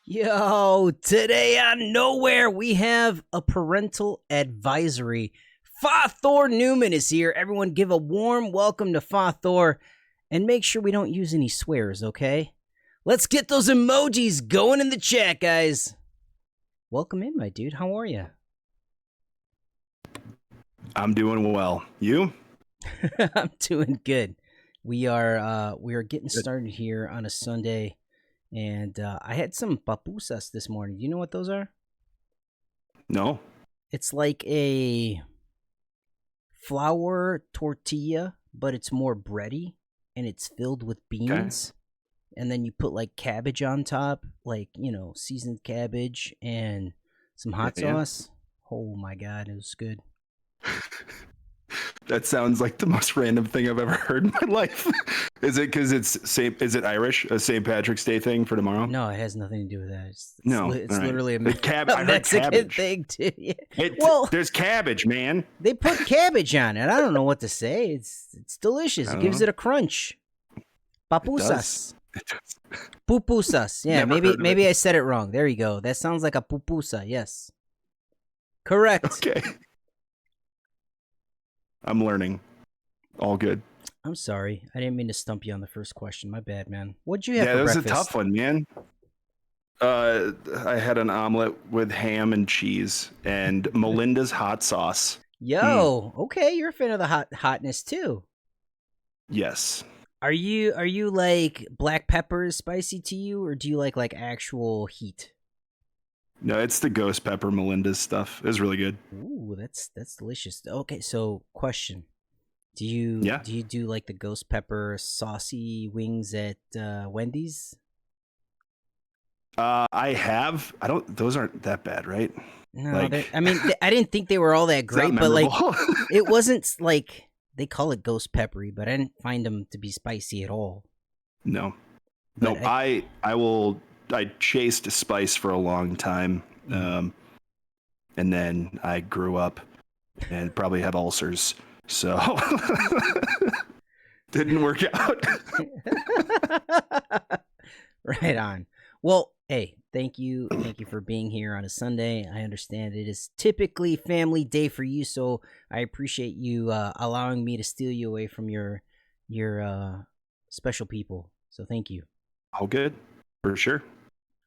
Yo, today on Knowhere, we have a parental advisory. FaThorNewman is here. Everyone give a warm welcome to FaThor and make sure we don't use any swears, okay? Let's get those emojis going in the chat, guys. Welcome in, my dude. How are you? I'm doing well. You? I'm doing good. We are getting started here on a Sunday. And I had some papusas this morning. Do you know what those are? No. It's like a flour tortilla, but it's more bready, and it's filled with beans. Okay. And then you put like cabbage on top, like, seasoned cabbage and some hot sauce. Oh my God, it was good. That sounds like the most random thing I've ever heard in my life. Is it because is it Irish? A St. Patrick's Day thing for tomorrow? No, it has nothing to do with that. It's right. literally a Mexican cabbage thing too. Yeah. There's cabbage, man. They put cabbage on it. I don't know what to say. It's delicious. It gives it a crunch. Papusas. It does. Pupusas. Yeah, maybe I said it wrong. There you go. That sounds like a pupusa. Yes. Correct. Okay. I'm learning. All good. I'm sorry. I didn't mean to stump you on the first question. My bad, man. What'd you have for breakfast? breakfast? Yeah, that was a tough one, man. I had an omelet with ham and cheese and Melinda's hot sauce. Yo, okay, you're a fan of the hotness too. Yes. Are you like black pepper is spicy to you, or do you like actual heat? No, it's the ghost pepper Melinda's stuff. It's really good. Ooh, that's delicious. Okay, so question. Do you do like the ghost pepper saucy wings at Wendy's? I have. Those aren't that bad, right? No, I didn't think they were all that great, but it wasn't like they call it ghost peppery, but I didn't find them to be spicy at all. No. I chased spice for a long time, and then I grew up and probably had ulcers, so didn't work out. Right on. Well, hey, thank you for being here on a Sunday. I understand it is typically family day for you, so I appreciate you allowing me to steal you away from your special people. So thank you. All good, for sure.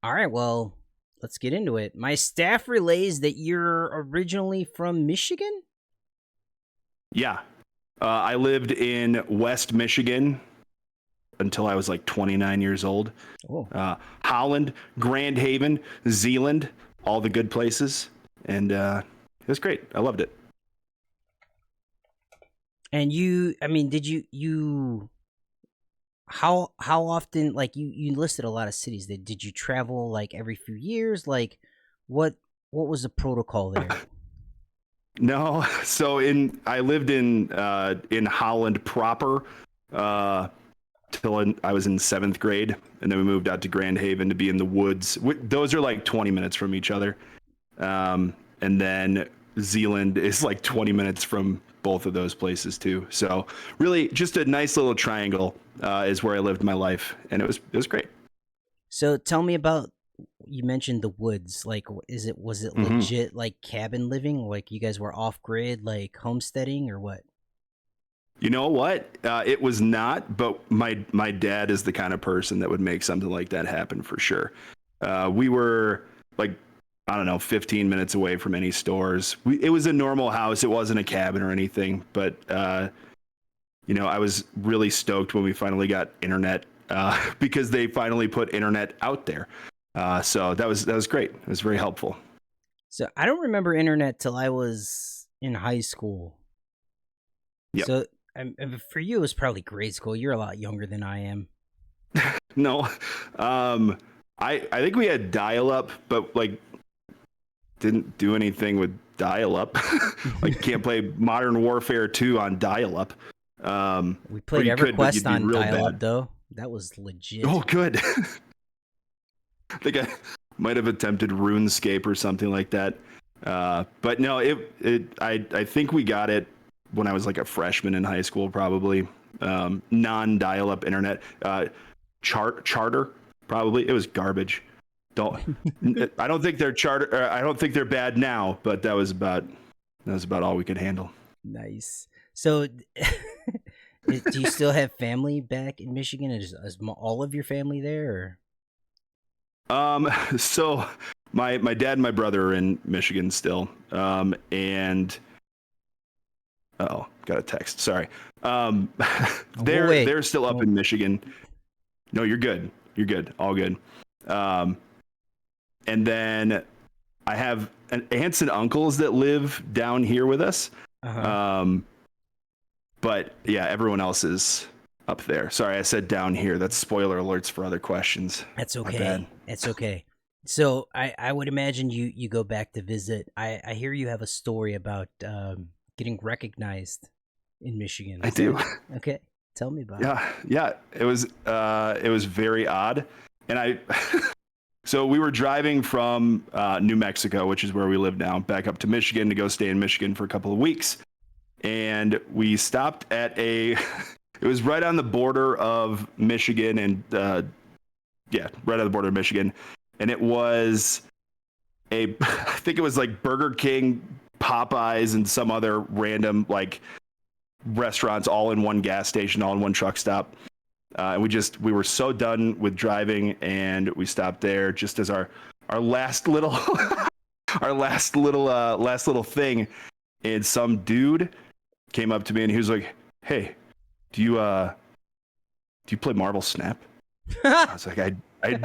All right, well, let's get into it. My staff relays that you're originally from Michigan? Yeah. I lived in West Michigan until I was like 29 years old. Oh. Holland, Grand Haven, Zeeland, all the good places. And it was great. I loved it. And did you how often, like you listed a lot of cities, did you travel like every few years? Like what was the protocol there? No, so I lived in Holland proper till I was in 7th grade, and then we moved out to Grand Haven to be in the woods. Those are like 20 minutes from each other, and then Zeeland is like 20 minutes from both of those places too. So really, just a nice little triangle is where I lived my life, and it was great. So tell me about. You mentioned the woods. Like, was it legit like cabin living? Like you guys were off grid, like homesteading, or what? You know what? It was not, but my dad is the kind of person that would make something like that happen for sure. We were like, I don't know, 15 minutes away from any stores. It was a normal house. It wasn't a cabin or anything, but I was really stoked when we finally got internet because they finally put internet out there. So that was great. It was very helpful. So I don't remember internet till I was in high school. Yep. So for you, it was probably grade school. You're a lot younger than I am. No, I think we had dial-up, but like didn't do anything with dial-up. Like can't play Modern Warfare 2 on dial-up. We played EverQuest on dial-up though. That was legit. Oh, good. I think I might have attempted RuneScape or something like that. But no, I think we got it when I was like a freshman in high school, probably. Non-dial-up internet. Charter, probably. It was garbage. Don't. I don't think they're I don't think they're bad now, but that was about all we could handle. Nice. So, do you still have family back in Michigan? Is all of your family there? Or? So my dad and my brother are in Michigan still. And got a text. Sorry. They're still up in Michigan. No, you're good. You're good. All good. And then I have aunts and uncles that live down here with us. But yeah, everyone else is up there. Sorry, I said down here. That's spoiler alerts for other questions. That's okay. It's okay. So I would imagine you go back to visit. I hear you have a story about getting recognized in Michigan. I do. Okay. Tell me about it. Yeah. It was very odd. And so we were driving from New Mexico, which is where we live now, back up to Michigan to go stay in Michigan for a couple of weeks. And we stopped at it was right on the border of Michigan and, right on the border of Michigan. And it was I think it was like Burger King, Popeyes, and some other random like restaurants all in one gas station, all in one truck stop. And we were so done with driving, and we stopped there just as our last little last little thing. And some dude came up to me and he was like, "Hey, do you play Marvel Snap?" I was like, I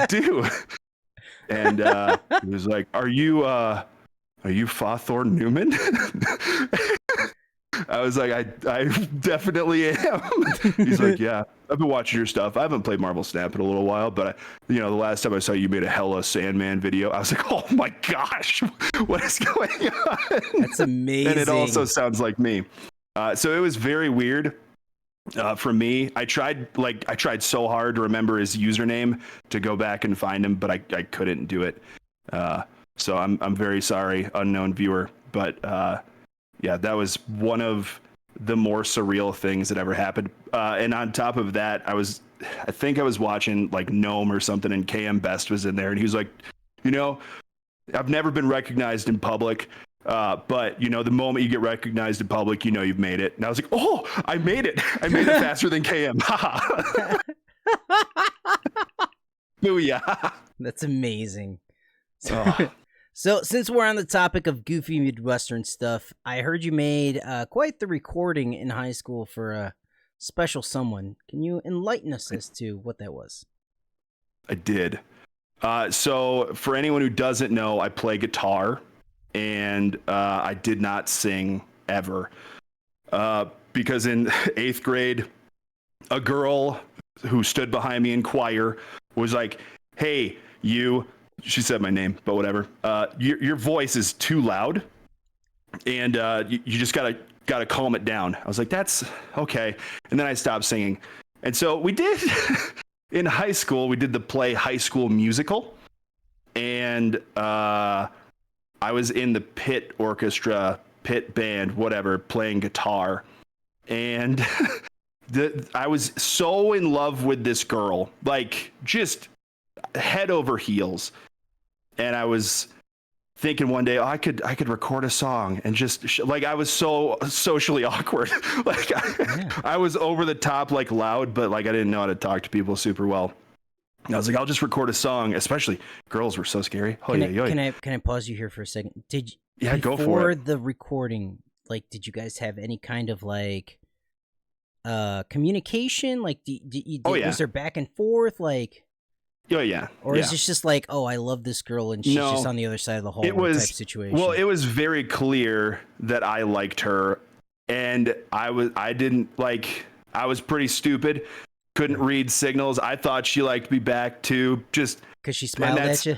do. And he was like, "Are you FaThorNewman?" I was like, I definitely am. He's like, "Yeah, I've been watching your stuff. I haven't played Marvel Snap in a little while, but the last time I saw you made a hella Sandman video." I was like, "Oh my gosh, what is going on?" That's amazing. And it also sounds like me. So it was very weird for me. I tried so hard to remember his username to go back and find him, but I couldn't do it. So I'm very sorry, unknown viewer, but yeah, that was one of the more surreal things that ever happened. And on top of that, I think I was watching like Gnome or something, and KM Best was in there, and he was like, "I've never been recognized in public, but the moment you get recognized in public, you've made it." And I was like, "Oh, I made it! I made it faster than KM!" Booyah! That's amazing. So since we're on the topic of goofy Midwestern stuff, I heard you made quite the recording in high school for a special someone. Can you enlighten us as to what that was? I did. So for anyone who doesn't know, I play guitar, and I did not sing ever. Because in 8th grade, a girl who stood behind me in choir was like, "Hey, you," she said my name, but whatever. Your voice is too loud, and you just gotta calm it down. I was like, "That's okay." And then I stopped singing. And so we did in high school. We did the play High School Musical, and I was in the pit orchestra, pit band, whatever, playing guitar, and I was so in love with this girl, like just head over heels. And I was thinking one day, I could record a song, and just like I was so socially awkward. Like I was over the top, like loud, but like I didn't know how to talk to people super well. And I was like, I'll just record a song. Especially girls were so scary. Can I pause you here for a second? Go for it. Before the recording, like, did you guys have any kind of like communication? Like, was there back and forth? Like, oh yeah. Or is this just like, oh, I love this girl and she's just on the other side of the hall type situation? Well, it was very clear that I liked her, and I was pretty stupid. Couldn't read signals. I thought she liked me back too, just because she smiled at you.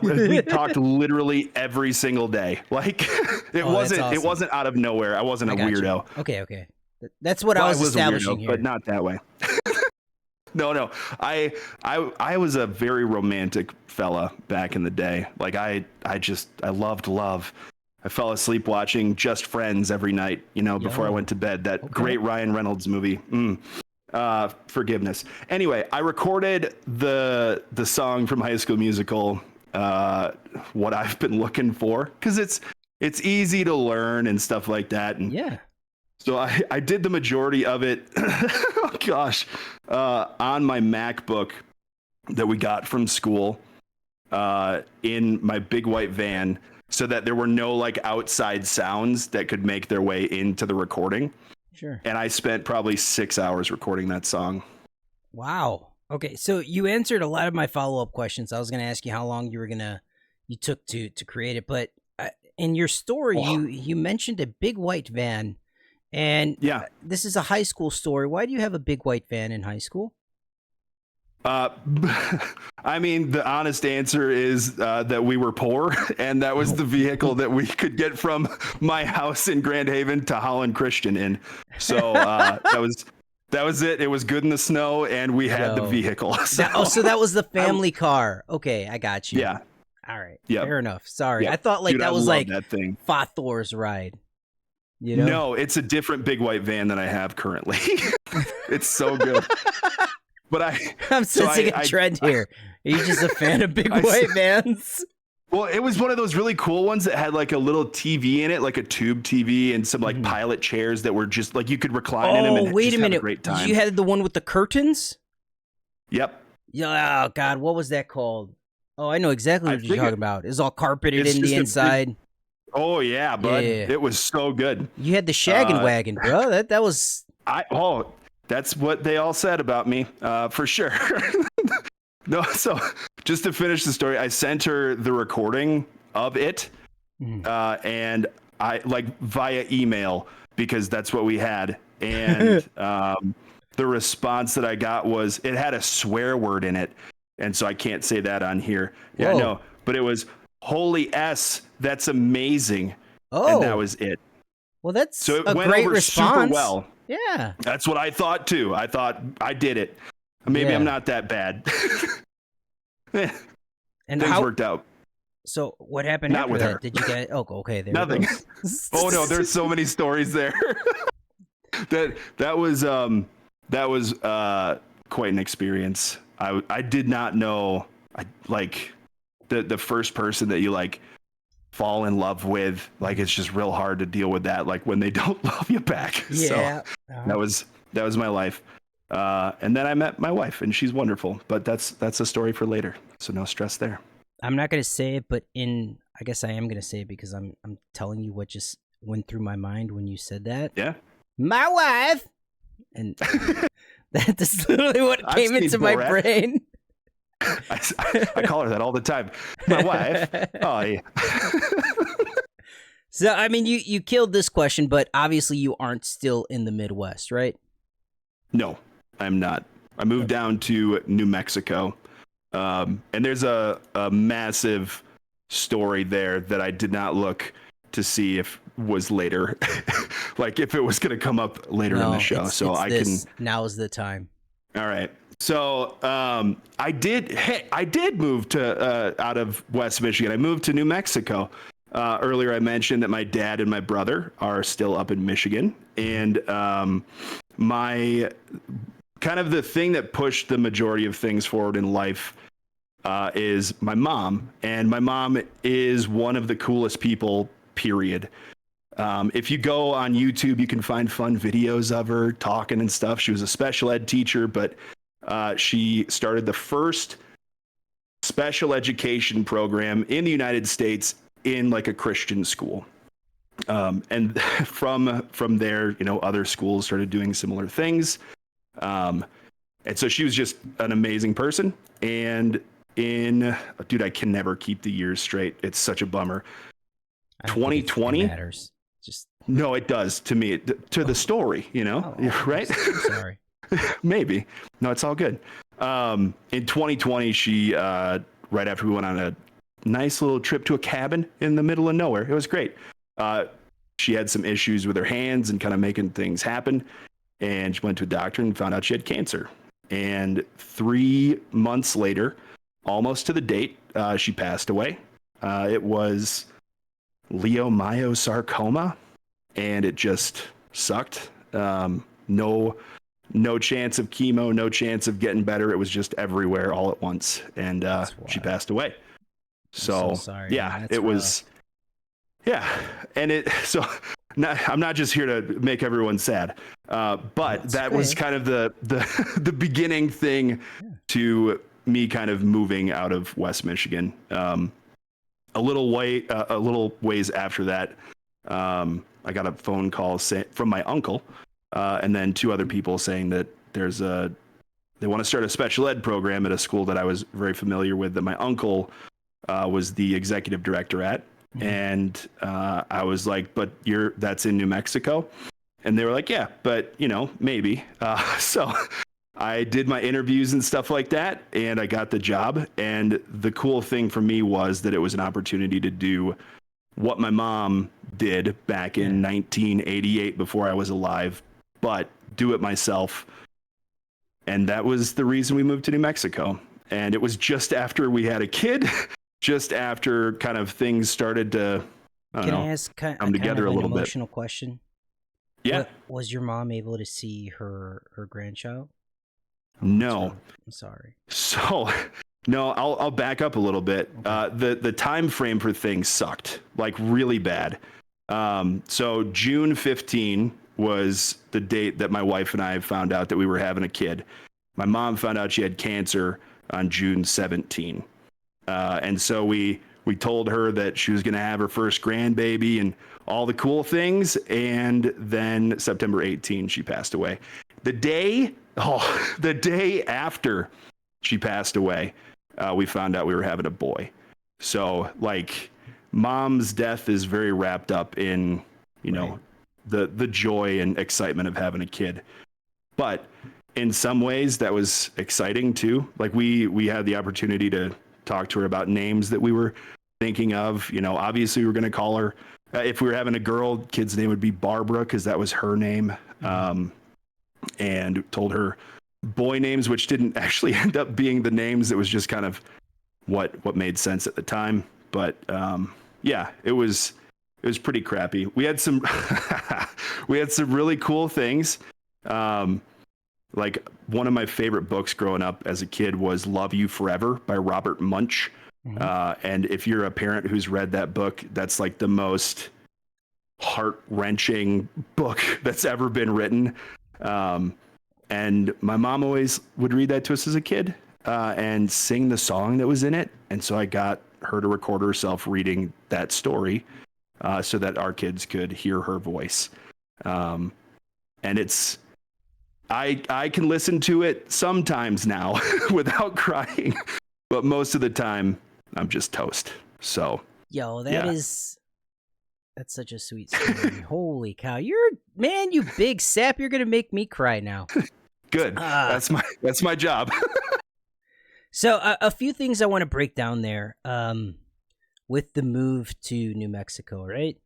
We talked literally every single day. Like it wasn't out of nowhere. I wasn't a weirdo. You. Okay. That's what I was establishing here, but not that way. No. I was a very romantic fella back in the day. Like I loved love. I fell asleep watching Just Friends every night, before I went to bed. That great Ryan Reynolds movie. Forgiveness. Anyway, I recorded the song from High School Musical, What I've Been Looking For, because it's easy to learn and stuff like that. And Yeah. so I did the majority of it, oh gosh, on my MacBook that we got from school, in my big white van, so that there were no like outside sounds that could make their way into the recording. Sure. And I spent probably 6 hours recording that song. Wow. Okay, so you answered a lot of my follow-up questions. I was going to ask you how long you took to create it, but in your story, you mentioned a big white van, and Yeah. this is a high school story. Why do you have a big white van in high school? I mean, the honest answer is that we were poor, and that was the vehicle that we could get from my house in Grand Haven to Holland Christian in. So that was it. It was good in the snow, and we had the vehicle. So, so that was the family car. Okay, I got you. Yeah. All right. Yep. Fair enough. Sorry, Yep. I thought like Dude, that I was love like that thing. FaThor's ride. You know? No, it's a different big white van that I have currently. It's so good. But I'm sensing a trend here. Are you just a fan of big white vans? Well, it was one of those really cool ones that had like a little TV in it, like a tube TV, and some like pilot chairs that were just like you could recline in them. And wait a minute! Have a great time. You had the one with the curtains? Yep. Yeah. Oh God, what was that called? Oh, I know exactly what you're talking about. It's all carpeted in the inside. Oh yeah, bud. Yeah. It was so good. You had the shaggin' wagon, bro. That was. That's what they all said about me, for sure. No, so just to finish the story, I sent her the recording of it, and I like via email because that's what we had. And the response that I got was it had a swear word in it, and so I can't say that on here. Yeah, Whoa. no, but it was holy S, that's amazing. Oh, and that was it. Well, that's so it a went great over response. super well. Yeah, that's what I thought too. I thought I did it. Maybe I'm not that bad. And things worked out. So what happened Not after with that? her. Did you get? Oh, okay. There. Nothing. Oh no, there's so many stories there. that was quite an experience. I did not know. Like the first person that you like fall in love with, like it's just real hard to deal with that, like when they don't love you back. Yeah. So that was my life. And then I met my wife, and she's wonderful, but that's a story for later, so no stress there. I'm not gonna say it, but I guess I am gonna say it because I'm telling you what just went through my mind when you said that. Yeah. My wife, and that's literally what came into my brain. I call her that all the time. My wife. Oh yeah. So I mean, you killed this question, but obviously you aren't still in the Midwest, right? No, I'm not. I moved down to New Mexico, and there's a massive story there that I did not look to see if was later, like if it was going to come up later in the show. So now is the time. All right. So I did move to out of West Michigan. I moved to New Mexico. Earlier, I mentioned that my dad and my brother are still up in Michigan, and my kind of the thing that pushed the majority of things forward in life is my mom, and my mom is one of the coolest people, period. If you go on YouTube, you can find fun videos of her talking and stuff. She was a special ed teacher, but she started the first special education program in the United States in like a Christian school. And from there, you know, other schools started doing similar things. And so she was just an amazing person. And dude, I can never keep the years straight. It's such a bummer. 2020 matters. No, it does to me, to the story, you know, right? I'm sorry. Maybe. No, it's all good. In 2020, she, right after we went on a nice little trip to a cabin in the middle of nowhere, it was great. She had some issues with her hands and kind of making things happen. And she went to a doctor and found out she had cancer. And 3 months later, almost to the date, she passed away. It was leiomyosarcoma, and it just sucked. No no chance of chemo, no chance of getting better. It was just everywhere all at once. And she passed away. So sorry, yeah, man. it was, yeah. And I'm not just here to make everyone sad, but that was kind of the beginning thing to me kind of moving out of West Michigan. A little ways after that, I got a phone call from my uncle, and then two other people saying that they want to start a special ed program at a school that I was very familiar with, that my uncle was the executive director at. And I was like, but that's in New Mexico? And they were like, yeah, but maybe. So I did my interviews and stuff like that, and I got the job. And the cool thing for me was that it was an opportunity to do what my mom did back in 1988 before I was alive, but do it myself. And that was the reason we moved to New Mexico. And it was just after we had a kid, just after kind of things started to, Can I ask come together a little bit. Emotional question. Yeah. Was your mom able to see her grandchild? No. I'm sorry. So, no, I'll back up a little bit. Okay. The time frame for things sucked, like really bad. So June 15 was the date that my wife and I found out that we were having a kid. My mom found out she had cancer on June 17. And so we told her that she was going to have her first grandbaby and all the cool things. And then September 18, she passed away. The day after she passed away, we found out we were having a boy. So like mom's death is very wrapped up in, the joy and excitement of having a kid. But in some ways that was exciting too. Like we had the opportunity to talk to her about names that we were thinking of. Obviously we were going to call her, if we were having a girl, kid's name would be Barbara, because that was her name. And told her boy names, which didn't actually end up being the names. It was just kind of what made sense at the time. But yeah, it was pretty crappy. We had some really cool things. Like one of my favorite books growing up as a kid was Love You Forever by Robert Munch. And if you're a parent who's read that book, that's like the most heart-wrenching book that's ever been written. And my mom always would read that to us as a kid, and sing the song that was in it. And so I got her to record herself reading that story, so that our kids could hear her voice. And I can listen to it sometimes now without crying, but most of the time I'm just toast. So, that's such a sweet story. Holy cow. You big sap. You're going to make me cry now. Good. That's my job. So a few things I want to break down there, with the move to New Mexico, right?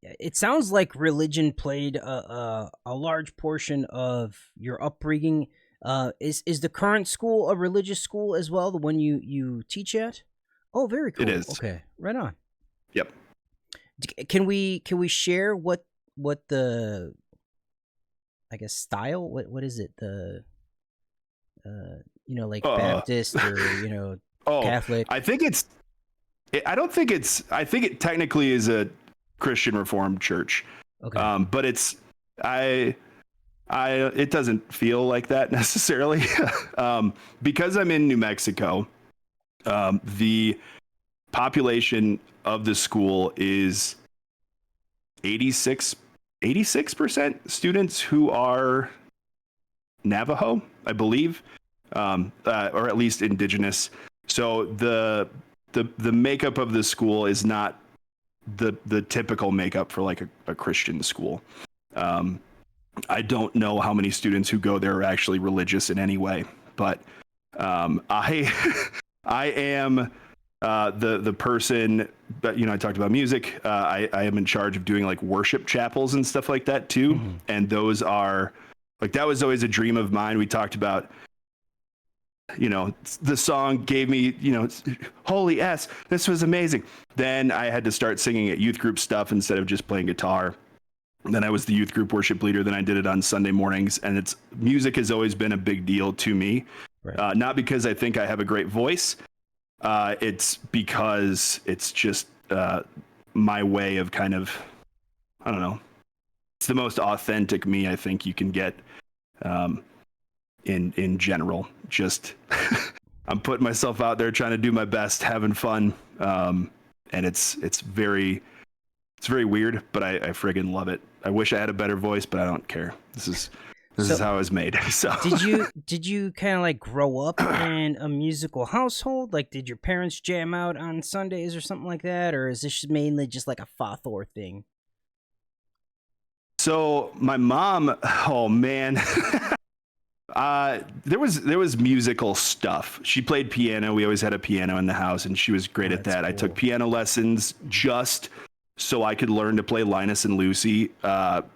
It sounds like religion played a large portion of your upbringing. Is the current school a religious school as well, the one you teach at? Oh, very cool. It is. Okay, right on. Yep. Can we share what the, I guess, style? What is it? The Baptist or Catholic? I think it technically is a Christian Reformed church. Okay. But it doesn't feel like that necessarily. Because I'm in New Mexico, the population of the school is 86% students who are Navajo, I believe, or at least indigenous. So the makeup of the school is not the typical makeup for like a Christian school. I don't know how many students who go there are actually religious in any way, but I am the person that, I talked about music. I am in charge of doing like worship chapels and stuff like that too. Mm-hmm. And those are like, that was always a dream of mine. We talked about, the song gave me, holy S, this was amazing. Then I had to start singing at youth group stuff instead of just playing guitar. Then I was the youth group worship leader. Then I did it on Sunday mornings, and music has always been a big deal to me. Right. Not because I think I have a great voice. It's because it's just my way of kind of, I don't know. It's the most authentic me I think you can get in general. Just I'm putting myself out there, trying to do my best, having fun, and it's very weird, but I friggin' love it. I wish I had a better voice, but I don't care. This is how I was made. So did you kind of like grow up in a musical household? Like, did your parents jam out on Sundays or something like that, or is this mainly just like a FaThor thing? So my mom, oh man, there was musical stuff. She played piano. We always had a piano in the house, and she was great at that. Cool. I took piano lessons just so I could learn to play Linus and Lucy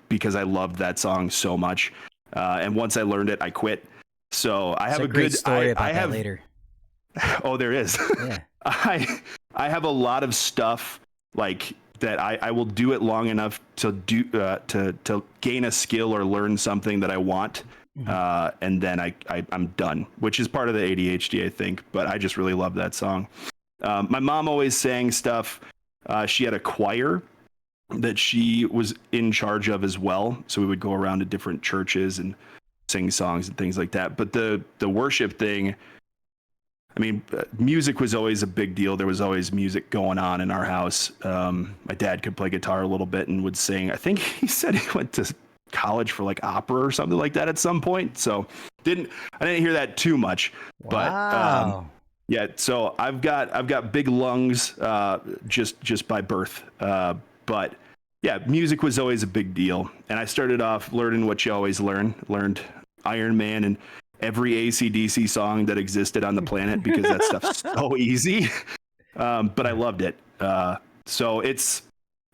because I loved that song so much. And once I learned it, I quit. So I have a great good story about that later. Oh, there is. Yeah. I have a lot of stuff like that. I will do it long enough to do to gain a skill or learn something that I want. And then I'm done, which is part of the ADHD, I think. But I just really love that song. My mom always sang stuff. She had a choir that she was in charge of as well. So we would go around to different churches and sing songs and things like that. But the worship thing, I mean, music was always a big deal. There was always music going on in our house. My dad could play guitar a little bit and would sing. I think he said he went to college for like opera or something like that at some point. So I didn't hear that too much. Wow. But yeah, so I've got big lungs just by birth. But yeah, music was always a big deal. And I started off learning what you always learned Iron Man and every AC/DC song that existed on the planet because that stuff's so easy. But I loved it. So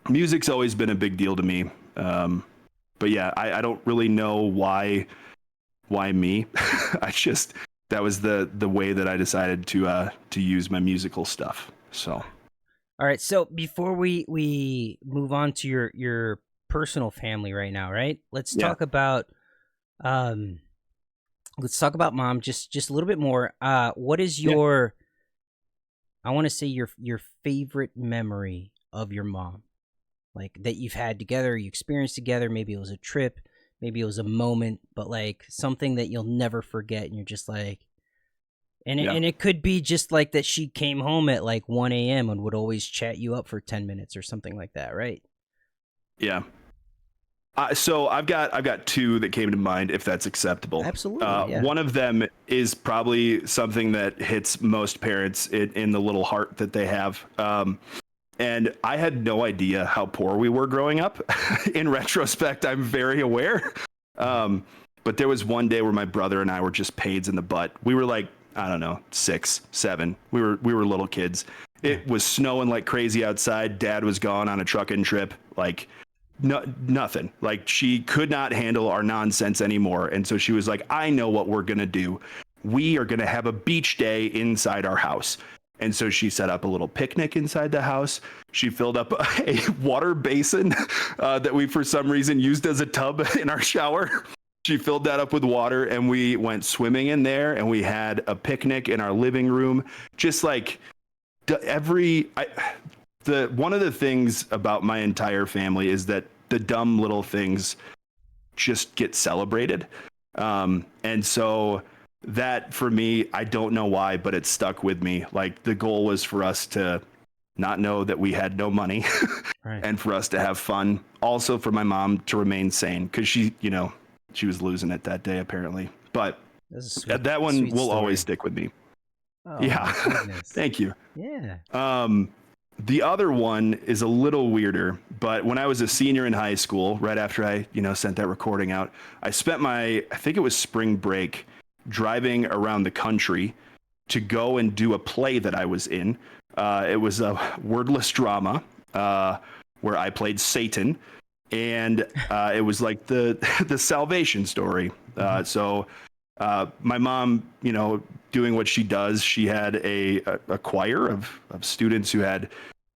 music's always been a big deal to me. But yeah, I don't really know why me. That was the way that I decided to use my musical stuff. So. All right. So before we move on to your personal family right now, right? Let's talk about mom just a little bit more. What is your I want to say your favorite memory of your mom? Like that you've had together, you experienced together, maybe it was a trip, maybe it was a moment, but like something that you'll never forget and you're just like and it could be just like that she came home at like 1 a.m. and would always chat you up for 10 minutes or something like that, right? Yeah. So I've got two that came to mind, if that's acceptable. Absolutely. One of them is probably something that hits most parents in the little heart that they have. And I had no idea how poor we were growing up. In retrospect, I'm very aware. But there was one day where my brother and I were just pains in the butt. We were like, I don't know, 6, 7. We were little kids. It was snowing like crazy outside. Dad was gone on a trucking trip. Like nothing. Like she could not handle our nonsense anymore. And so she was like, I know what we're going to do. We are going to have a beach day inside our house. And so she set up a little picnic inside the house. She filled up a water basin that we, for some reason, used as a tub in our shower. She filled that up with water and we went swimming in there and we had a picnic in our living room. Just like one of the things about my entire family is that the dumb little things just get celebrated. And so that for me, I don't know why, but it stuck with me. Like the goal was for us to not know that we had no money right. And for us to have fun. Also for my mom to remain sane because she was losing it that day apparently. But that one will always stick with me. Oh, yeah. Thank you. Yeah. The other one is a little weirder, but when I was a senior in high school, right after I, sent that recording out, I spent I think it was spring break driving around the country to go and do a play that I was in. It was a wordless drama where I played Satan, and it was like the salvation story. So my mom, doing what she does, she had a choir of students who had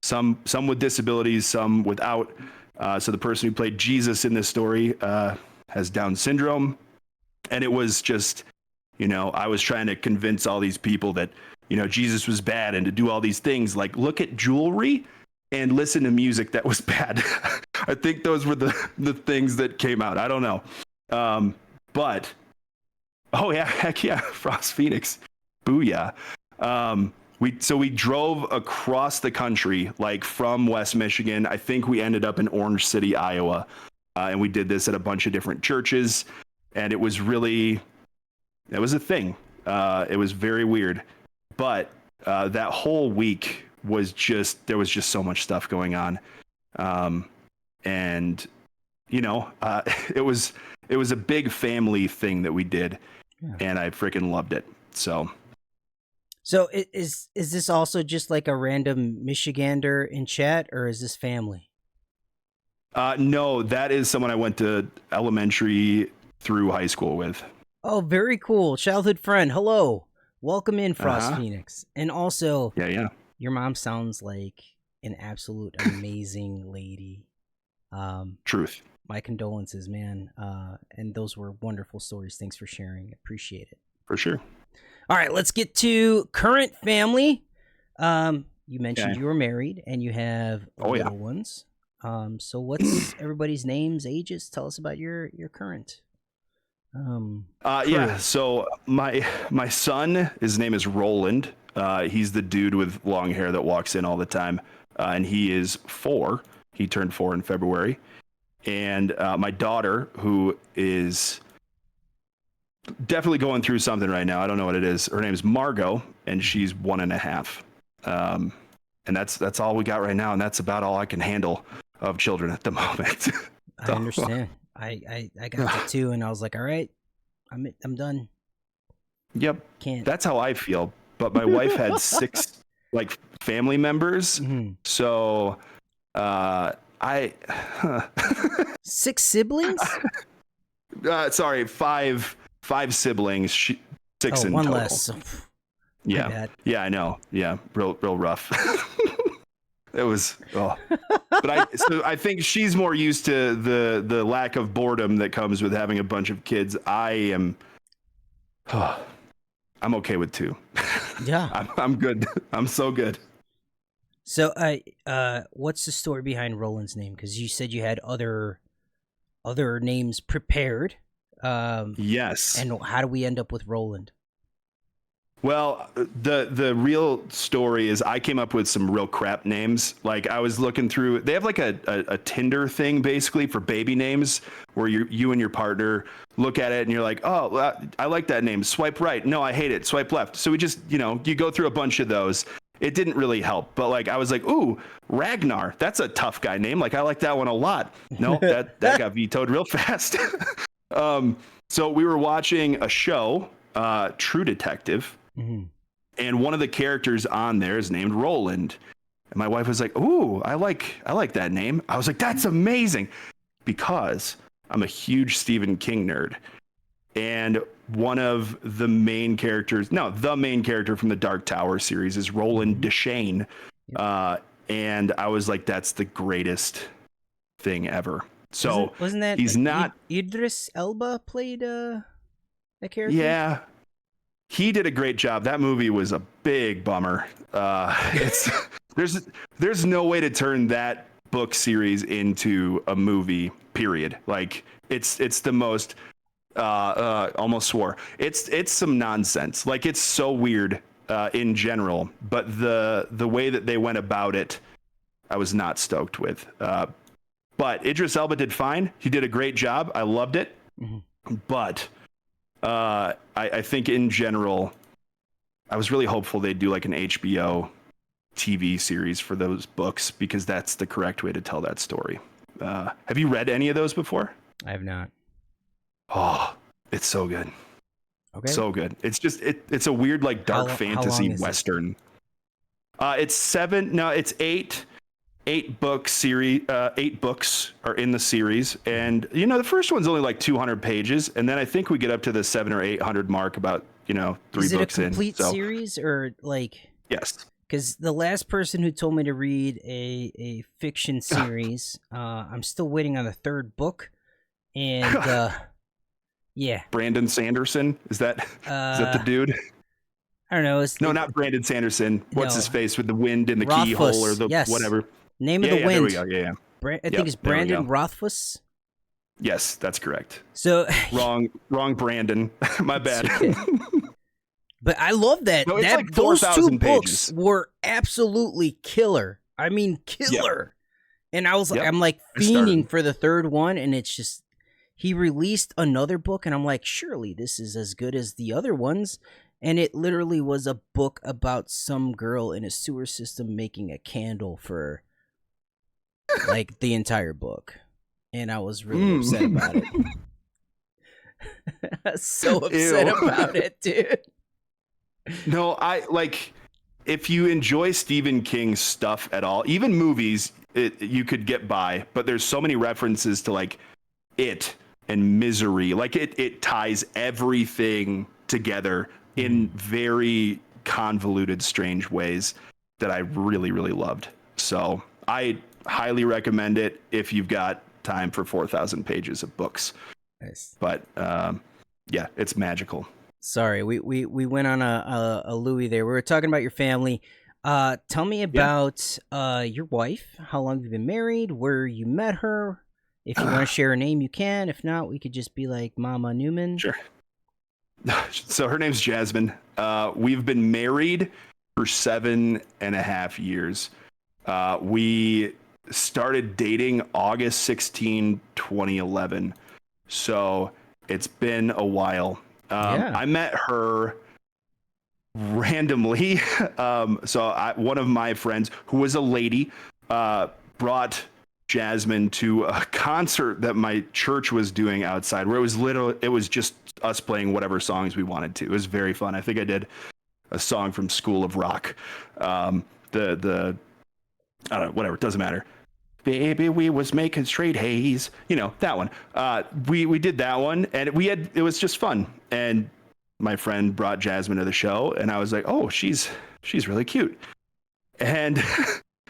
some with disabilities, some without, So the person who played Jesus in this story has Down syndrome. And it was just, I was trying to convince all these people that, Jesus was bad and to do all these things. Like, look at jewelry and listen to music that was bad. I think those were the things that came out. I don't know. But, oh yeah, heck yeah, Frost Phoenix. Booyah. We drove across the country, like from West Michigan. I think we ended up in Orange City, Iowa. And we did this at a bunch of different churches. And it was a thing. It was very weird. But that whole week there was just so much stuff going on. And, it was a big family thing that we did. Yeah. And I freaking loved it. So is this also just like a random Michigander in chat, or is this family? No, that is someone I went to elementary through high school with. Oh, very cool. Childhood friend. Hello. Welcome in, Frost Phoenix. And also, yeah, your mom sounds like an absolute amazing lady. Truth. My condolences, man. And those were wonderful stories. Thanks for sharing. Appreciate it. For sure. All right, let's get to current family. You mentioned you were married and you have little ones. So what's everybody's names, ages? Tell us about your current. Yeah. So my son, his name is Roland. He's the dude with long hair that walks in all the time. And he is 4. He turned 4 in February. And my daughter, who is definitely going through something right now. I don't know what it is. Her name's Margot, and she's 1.5. And that's all we got right now. And that's about all I can handle of children at the moment. I understand. I got to 2 and I was like, all right, I'm done. Yep. Can't. That's how I feel. But my wife had 6 like family members. Mm-hmm. So I 6 siblings? Sorry, 5 siblings. 6 in one total. Less. Yeah. Yeah, I know. Yeah, real rough. It was, but I think she's more used to the lack of boredom that comes with having a bunch of kids. I'm okay with 2. Yeah, I'm good. I'm so good. So, what's the story behind Roland's name? Because you said you had other names prepared. Yes. And how do we end up with Roland? Well, the real story is I came up with some real crap names. Like I was looking through, they have like a Tinder thing basically for baby names where you and your partner look at it and you're like, oh, I like that name. Swipe right. No, I hate it. Swipe left. So we just, you go through a bunch of those. It didn't really help, but like I was like, ooh, Ragnar. That's a tough guy name. Like I like that one a lot. No, that got vetoed real fast. So we were watching a show, True Detective. Mm-hmm. And one of the characters on there is named Roland. And my wife was like, ooh, I like that name. I was like, that's amazing. Because I'm a huge Stephen King nerd. And one of the main characters, the main character from the Dark Tower series is Roland Deschain. Yep. And I was like, that's the greatest thing ever. So wasn't that he's not Idris Elba played that character? Yeah. He did a great job. That movie was a big bummer. There's no way to turn that book series into a movie, period. Like it's the most almost swore. It's some nonsense. Like it's so weird in general, but the way that they went about it, I was not stoked with. But Idris Elba did fine. He did a great job. I loved it. Mm-hmm. But I think in general, I was really hopeful they'd do like an HBO TV series for those books because that's the correct way to tell that story. Have you read any of those before? I have not. Oh, it's so good. Okay. So good. It's just, it's a weird, like dark fantasy Western. It's 8 book series. 8 books are in the series. And, the first one's only like 200 pages. And then I think we get up to the 700 or 800 mark about, 3 books in. Is it a complete in. series or like? Yes. Because the last person who told me to read a fiction series, I'm still waiting on the third book, and yeah, Brandon Sanderson, is that the dude? I don't know. No, not Brandon Sanderson. What's his face with the wind in the Rothfuss, keyhole or the yes. whatever? Name of the Wind. There we go. Yeah. I think it's Brandon Rothfuss. Yes, that's correct. So wrong, Brandon. My bad. Okay. But I love that. No, it's like those 2 books pages. were absolutely killer. I mean, killer. Yep. And I was like, I'm like fiending for the third one, and it's just he released another book, and I'm like, surely this is as good as the other ones. And it literally was a book about some girl in a sewer system making a candle for like the entire book. And I was really upset about it. So upset about it, dude. No, I like if you enjoy Stephen King's stuff at all, even movies, you could get by, but there's so many references to like It and Misery. Like it ties everything together in very convoluted, strange ways that I really, really loved. So I highly recommend it if you've got time for 4,000 pages of books. Nice. But yeah, it's magical. Sorry, we went on a Louis there. We were talking about your family. Tell me about your wife. How long have you been married? Where you met her? If you want to share her name, you can. If not, we could just be like Mama Newman. Sure. So her name's Jasmine. We've been married for 7.5 years. We started dating August 16, 2011. So it's been a while. I met her randomly. One of my friends, who was a lady, brought Jasmine to a concert that my church was doing outside, where it was just us playing whatever songs we wanted to. It was very fun. I think I did a song from School of Rock. I don't know, whatever, it doesn't matter. Baby, we was making straight haze. You know, that one. We did that one, and it was just fun. And my friend brought Jasmine to the show, and I was like, oh, she's really cute. And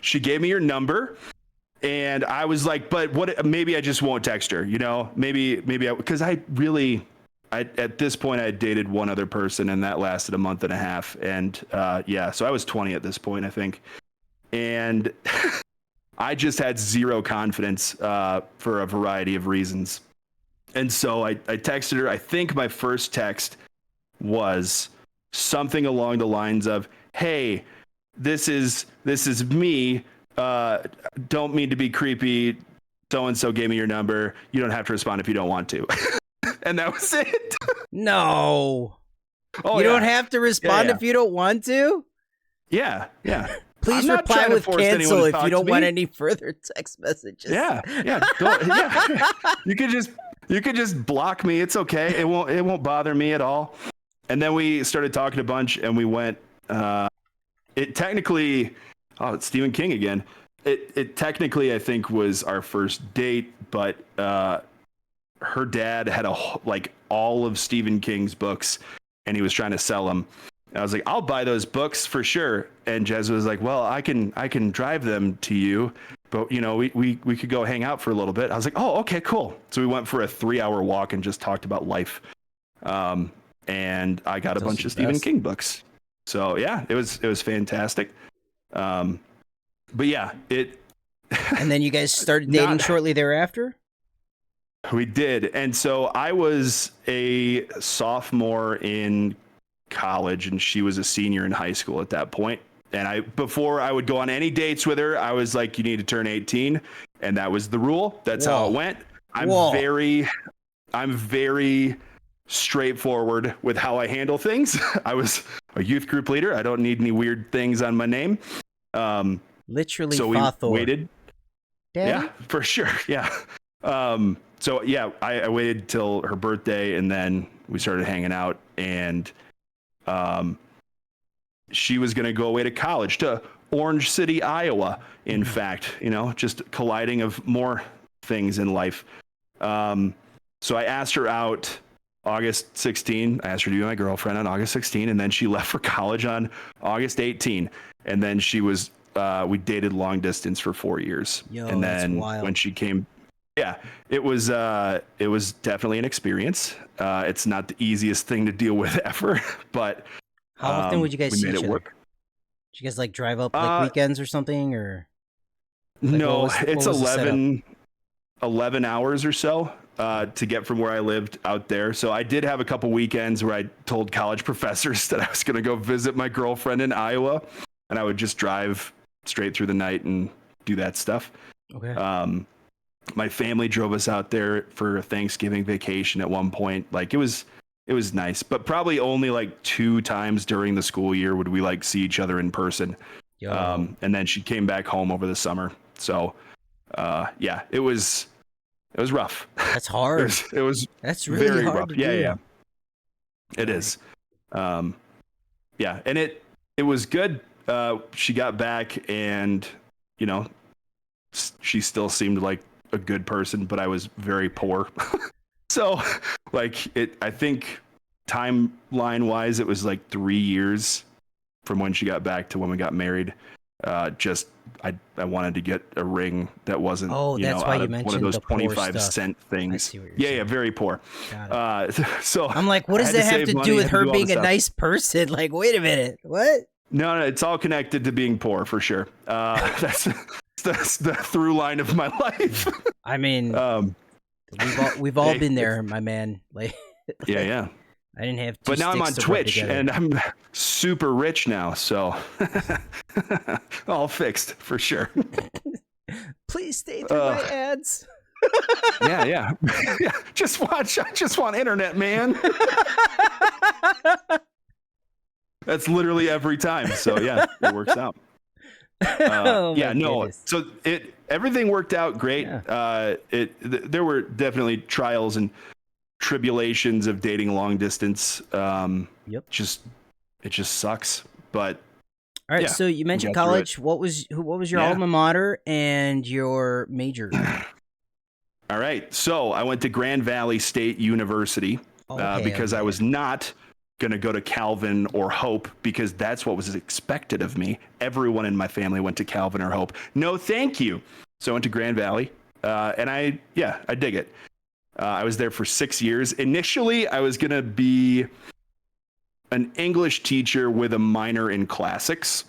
she gave me her number, and I was like, but what? Maybe I just won't text her. You know, maybe because at this point I had dated one other person, and that lasted a month and a half. And so I was 20 at this point, I think, and. I just had zero confidence for a variety of reasons. And so I texted her. I think my first text was something along the lines of, hey, this is me. Don't mean to be creepy. So-and-so gave me your number. You don't have to respond if you don't want to. And that was it. No. You don't have to respond if you don't want to? Yeah. Please reply with cancel if you don't want any further text messages. Yeah. You could just block me. It's okay. It won't bother me at all. And then we started talking a bunch, and we went. It's Stephen King again. It technically I think was our first date, but her dad had all of Stephen King's books, and he was trying to sell them. I was like, I'll buy those books for sure. And Jez was like, well, I can drive them to you, but you know, we could go hang out for a little bit. I was like, oh, okay, cool. So we went for a 3-hour walk and just talked about life. And I got a bunch of Stephen King books. So yeah, it was fantastic. But yeah, and then you guys started dating shortly thereafter? We did. And so I was a sophomore in college, and she was a senior in high school at that point. And before I would go on any dates with her, I was like, you need to turn 18. And that was the rule. That's how it went. I'm very straightforward with how I handle things. I was a youth group leader. I don't need any weird things on my name. Literally, so FaThor. We waited. Daddy? Yeah, for sure. Yeah. So yeah, I waited till her birthday, and then we started hanging out, and she was going to go away to college, to Orange City, Iowa. In fact, just colliding of more things in life. So I asked her out August 16. I asked her to be my girlfriend on August 16, and then she left for college on August 18. And then she was, we dated long distance for 4 years. Yo, and that's then wild. when she came, yeah, it was definitely an experience. It's not the easiest thing to deal with ever, but how often would you guys see made each it other? work. Did you guys like drive up like weekends or something, or? Like, No, it's what was the 11 hours or so to get from where I lived out there. So I did have a couple weekends where I told college professors that I was going to go visit my girlfriend in Iowa, and I would just drive straight through the night and do that stuff. Okay. My family drove us out there for a Thanksgiving vacation at one point. Like it was nice, but probably only like 2 times during the school year would we like see each other in person. And then she came back home over the summer. So, yeah, it was rough. That's hard. That's really very hard rough. to Yeah, do. yeah, it is. Yeah, and it was good. She got back, and you know, she still seemed like a good person, but I was very poor. So, like I think timeline wise, it was like 3 years from when she got back to when we got married. I wanted to get a ring that wasn't that's why you one of mentioned those the poor 25-cent things. Yeah, very poor. So I'm like, what does that have to do with her being a nice person? Like, wait a minute, what? No, it's all connected to being poor for sure. That's the through line of my life. I mean, we've all been there, my man. Like, yeah. I didn't have. But now I'm on Twitch and I'm super rich now, so all fixed for sure. Please stay through my ads. Yeah. Just watch. I just want internet, man. That's literally every time. So yeah, it works out. Goodness. So everything worked out great. Yeah. There were definitely trials and tribulations of dating long distance. Yep. It just sucks. But all right. So you mentioned college. What was your alma mater and your major? All right. So I went to Grand Valley State University because I was not going to go to Calvin or Hope because that's what was expected of me. Everyone in my family went to Calvin or Hope. No, thank you. So I went to Grand Valley, and I dig it. I was there for 6 years. Initially, I was going to be an English teacher with a minor in classics,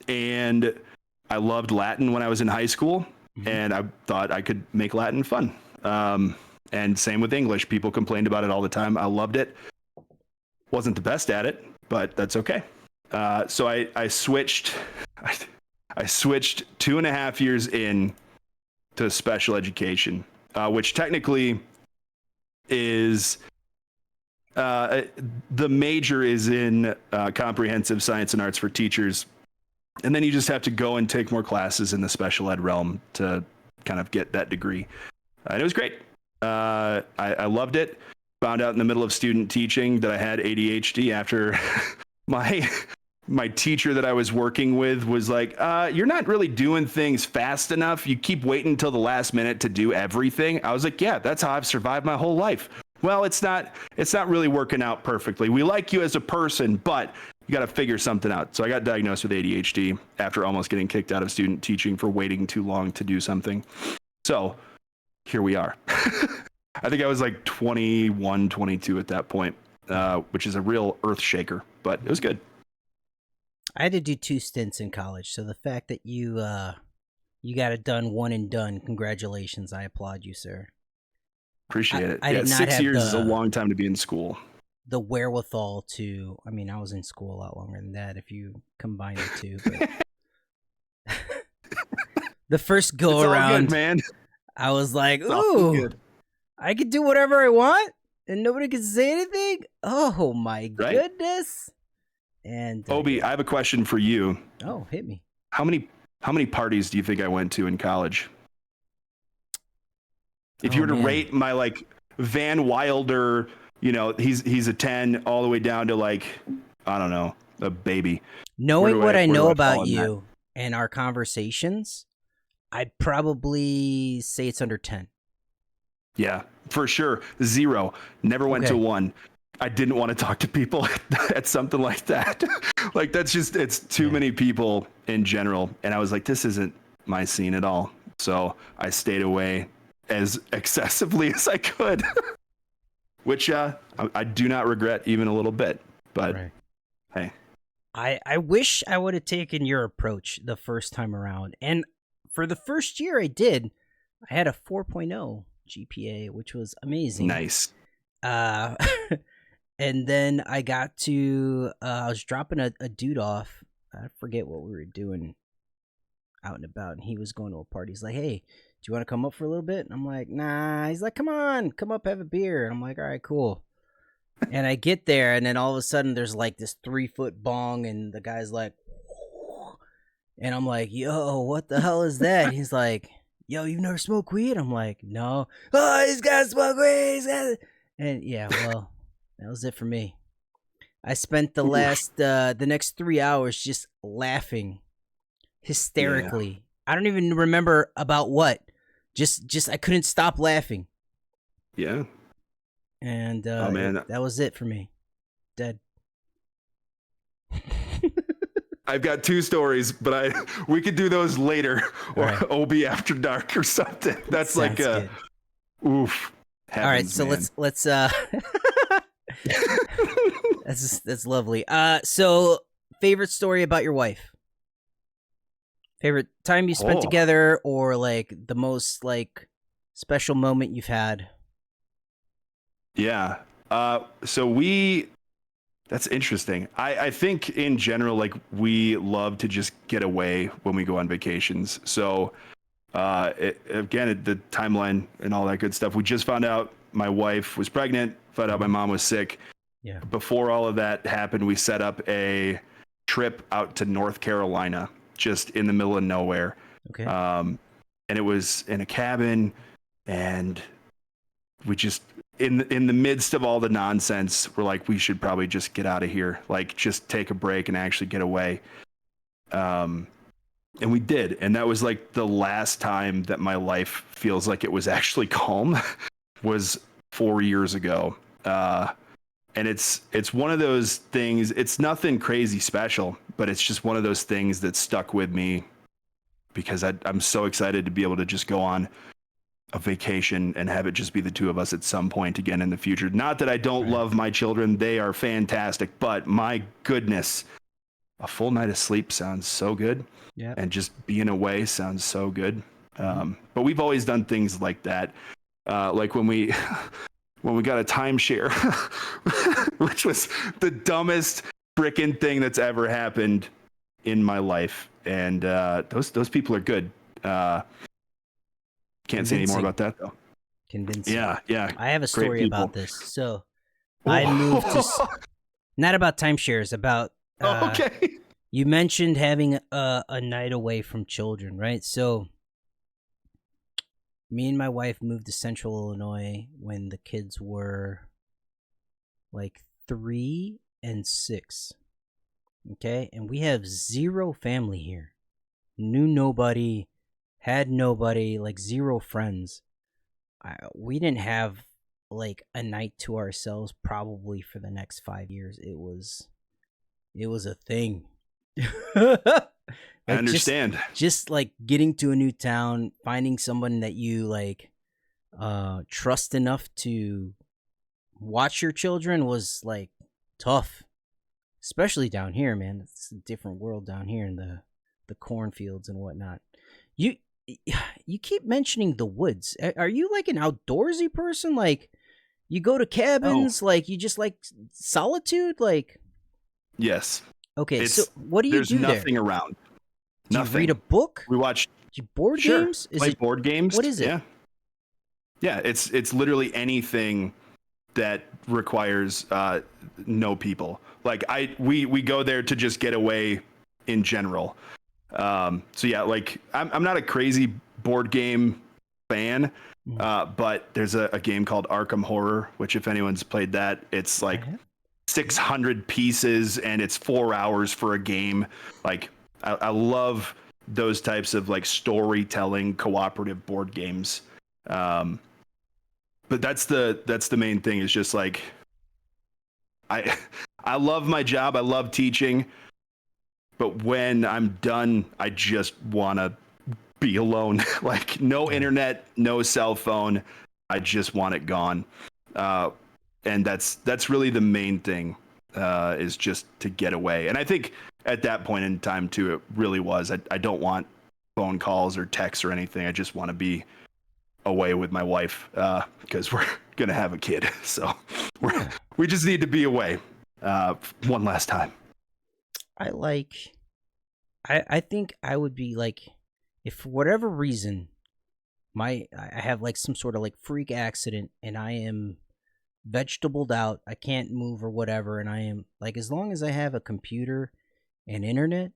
and I loved Latin when I was in high school, and I thought I could make Latin fun. And same with English. People complained about it all the time. I loved it. Wasn't the best at it, but that's okay. So I switched. I switched 2.5 years in to special education, which technically is the major is in comprehensive science and arts for teachers, and then you just have to go and take more classes in the special ed realm to kind of get that degree. And it was great. I loved it. Found out in the middle of student teaching that I had ADHD after my teacher that I was working with was like, you're not really doing things fast enough. You keep waiting until the last minute to do everything. I was like, yeah, that's how I've survived my whole life. Well, it's not really working out perfectly. We like you as a person, but you got to figure something out. So I got diagnosed with ADHD after almost getting kicked out of student teaching for waiting too long to do something. So here we are. I think I was like 21, 22 at that point, which is a real earth shaker, but it was good. I had to do 2 stints in college, so the fact that you got it done one and done, congratulations. I applaud you, sir. Appreciate it. I did not 6 have years is a long time to be in school. The wherewithal to, I mean, I was in school a lot longer than that if you combine the two. But the first go it's around, all good, man. I was like, ooh, I could do whatever I want and nobody could say anything. Oh my goodness. And Obi, I have a question for you. Oh, hit me. How many parties do you think I went to in college? If you were to rate my like Van Wilder, he's a 10 all the way down to like, I don't know, a baby. Knowing what I know about you and our conversations, I'd probably say it's under 10. Yeah. for sure. 0. Never went to Okay. 1. I didn't want to talk to people at something like that. Like that's just, it's too many people in general. And I was like, this isn't my scene at all. So I stayed away as excessively as I could, which I do not regret even a little bit. But hey, I wish I would have taken your approach the first time around. And for the first year I did, I had a 4.0 GPA, which was amazing. nice. Uh, and then I got to, I was dropping a dude off. I forget what we were doing out and about. And he was going to a party. He's like, hey, do you want to come up for a little bit? And I'm like, nah. He's like, come on, come up, have a beer. And I'm like, all right, cool. And I get there, and then all of a sudden there's like this 3-foot bong, and the guy's like, and I'm like, yo, what the hell is that? He's like, yo, you've never smoked weed? I'm like, no. Oh, he's got to smoke weed. He's got. And yeah, well, that was it for me. I spent the next 3 hours just laughing hysterically. I don't even remember about what. Just I couldn't stop laughing. Yeah. And oh man, that was it for me. Dead. I've got 2 stories, but we could do those later, or right. OB after dark or something. That's Sounds like good. Oof. Heavens, all right, so man. let's that's lovely. So favorite story about your wife? Favorite time you spent together, or like the most like special moment you've had? Yeah. So that's interesting. I think in general, like we love to just get away when we go on vacations. So, the timeline and all that good stuff. We just found out my wife was pregnant, found out my mom was sick. Yeah. Before all of that happened, we set up a trip out to North Carolina, just in the middle of nowhere. Okay. And it was in a cabin, and we just, in the midst of all the nonsense, we're like, we should probably just get out of here, like just take a break and actually get away. And we did, and that was like the last time that my life feels like it was actually calm. Was 4 years ago. And it's one of those things. It's nothing crazy special, but it's just one of those things that stuck with me because I'm so excited to be able to just go on a vacation and have it just be the 2 of us at some point again in the future. Not that I don't love my children. They are fantastic, but my goodness, a full night of sleep sounds so good. Yeah. And just being away sounds so good. But we've always done things like that. Like when we got a timeshare, which was the dumbest freaking thing that's ever happened in my life. And those people are good. Can't say any more about that though. Convincing. Yeah. I have a story about this. So I moved to not about timeshares, about okay. You mentioned having a night away from children, right? So me and my wife moved to Central Illinois when the kids were like 3 and 6. Okay? And we have 0 family here. Knew nobody, had nobody, like 0 friends. We didn't have like a night to ourselves probably for the next 5 years. It was a thing. I understand. Just like getting to a new town, finding someone that you like trust enough to watch your children was like tough. Especially down here, man. It's a different world down here in the cornfields and whatnot. You keep mentioning the woods. Are you like an outdoorsy person? Like you go to cabins, like you just like solitude, like? Yes. Okay, so what do you do there? There's nothing around. Do Nothing. you read a book? We watch. Do you board games? Play board games. What is it? Yeah. It's literally anything that requires no people. Like we go there to just get away in general. So yeah, like I'm not a crazy board game fan, but there's a game called Arkham Horror, which if anyone's played that, it's like 600 pieces and it's 4 hours for a game. Like I love those types of like storytelling cooperative board games. but that's the main thing, is just like, I I love my job. I love teaching. But when I'm done, I just want to be alone. Like, no internet, no cell phone. I just want it gone. And that's really the main thing, is just to get away. And I think at that point in time too, it really was. I don't want phone calls or texts or anything. I just want to be away with my wife, because we're gonna have a kid. So we just need to be away one last time. I think I would be like, if for whatever reason I have like some sort of like freak accident and I am vegetabled out, I can't move or whatever, and I am like, as long as I have a computer and internet,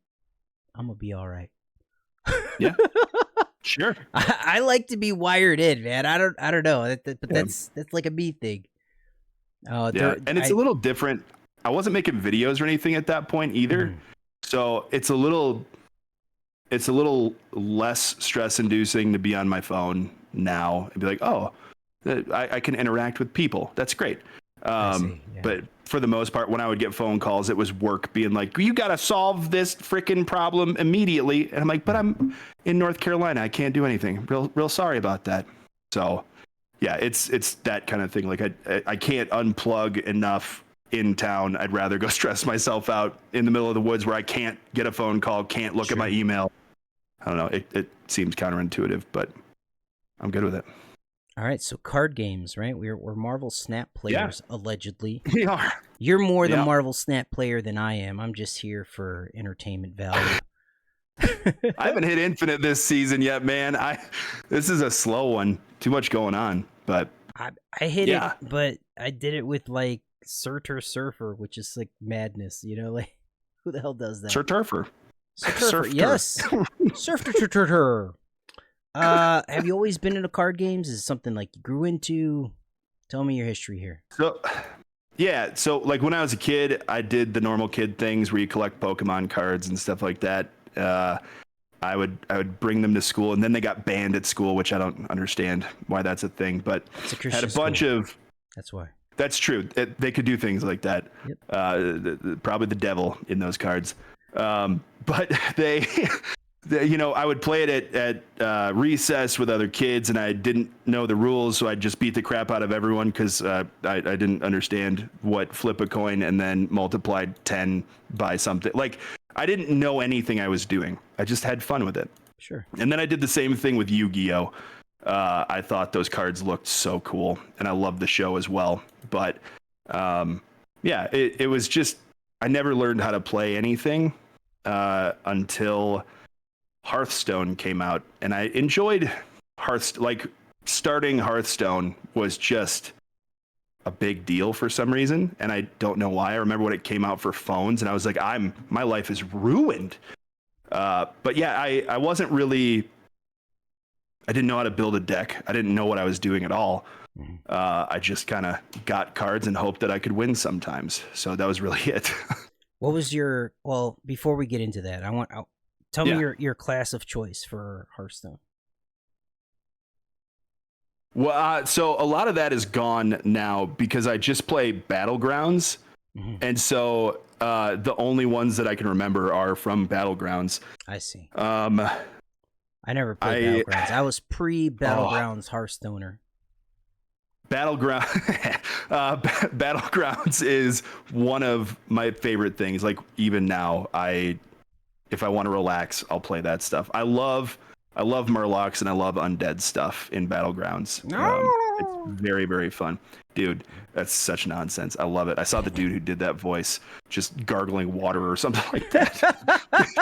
I'm gonna be all right. Yeah, sure. I like to be wired in, man. I don't know, but that's like a me thing. Yeah, and it's a little different. I wasn't making videos or anything at that point either, so it's a little less stress inducing to be on my phone now and be like, oh, I can interact with people. That's great. But for the most part, when I would get phone calls, it was work being like, you got to solve this freaking problem immediately. And I'm like, but I'm in North Carolina. I can't do anything. Real sorry about that. So yeah, it's that kind of thing. Like, I can't unplug enough in town. I'd rather go stress myself out in the middle of the woods where I can't get a phone call, can't look at my email. I don't know. It seems counterintuitive, but I'm good with it. All right, so card games, right? We're Marvel Snap players, allegedly. We are. You're more the Marvel Snap player than I am. I'm just here for entertainment value. I haven't hit Infinite this season yet, man. This is a slow one. Too much going on, but I hit it, but I did it with like Surfer, which is like madness, you know? Like, who the hell does that? Surfer. Yes. Surfer. Have you always been into card games? Is it something like you grew into? Tell me your history here. So like when I was a kid, I did the normal kid things where you collect Pokemon cards and stuff like that. I would bring them to school, and then they got banned at school, which I don't understand why that's a thing. But had a bunch of. That's why. That's true. They could do things like that. Yep. Probably the devil in those cards. But they, I would play it at recess with other kids, and I didn't know the rules, so I'd just beat the crap out of everyone because I didn't understand what flip a coin and then multiplied 10 by something. Like, I didn't know anything I was doing. I just had fun with it. Sure. And then I did the same thing with Yu-Gi-Oh! I thought those cards looked so cool, and I loved the show as well. But it was just, I never learned how to play anything until Hearthstone came out, and I enjoyed Hearthstone. Like, starting Hearthstone was just a big deal for some reason, and I don't know why. I remember when it came out for phones, and I was like, my life is ruined. But yeah, I wasn't really, I didn't know how to build a deck. I didn't know what I was doing at all. I just kind of got cards and hoped that I could win sometimes. So that was really it. What was your, well, before we get into that, tell me your class of choice for Hearthstone. Well, so a lot of that is gone now because I just play Battlegrounds. And so the only ones that I can remember are from Battlegrounds. I see. I never played Battlegrounds. I was pre-Battlegrounds Hearthstoner. Battlegrounds is one of my favorite things. Like, even now, if I want to relax, I'll play that stuff. I love Murlocs and I love undead stuff in Battlegrounds. It's very, very fun. Dude, that's such nonsense. I love it. I saw the dude who did that voice just gargling water or something like that.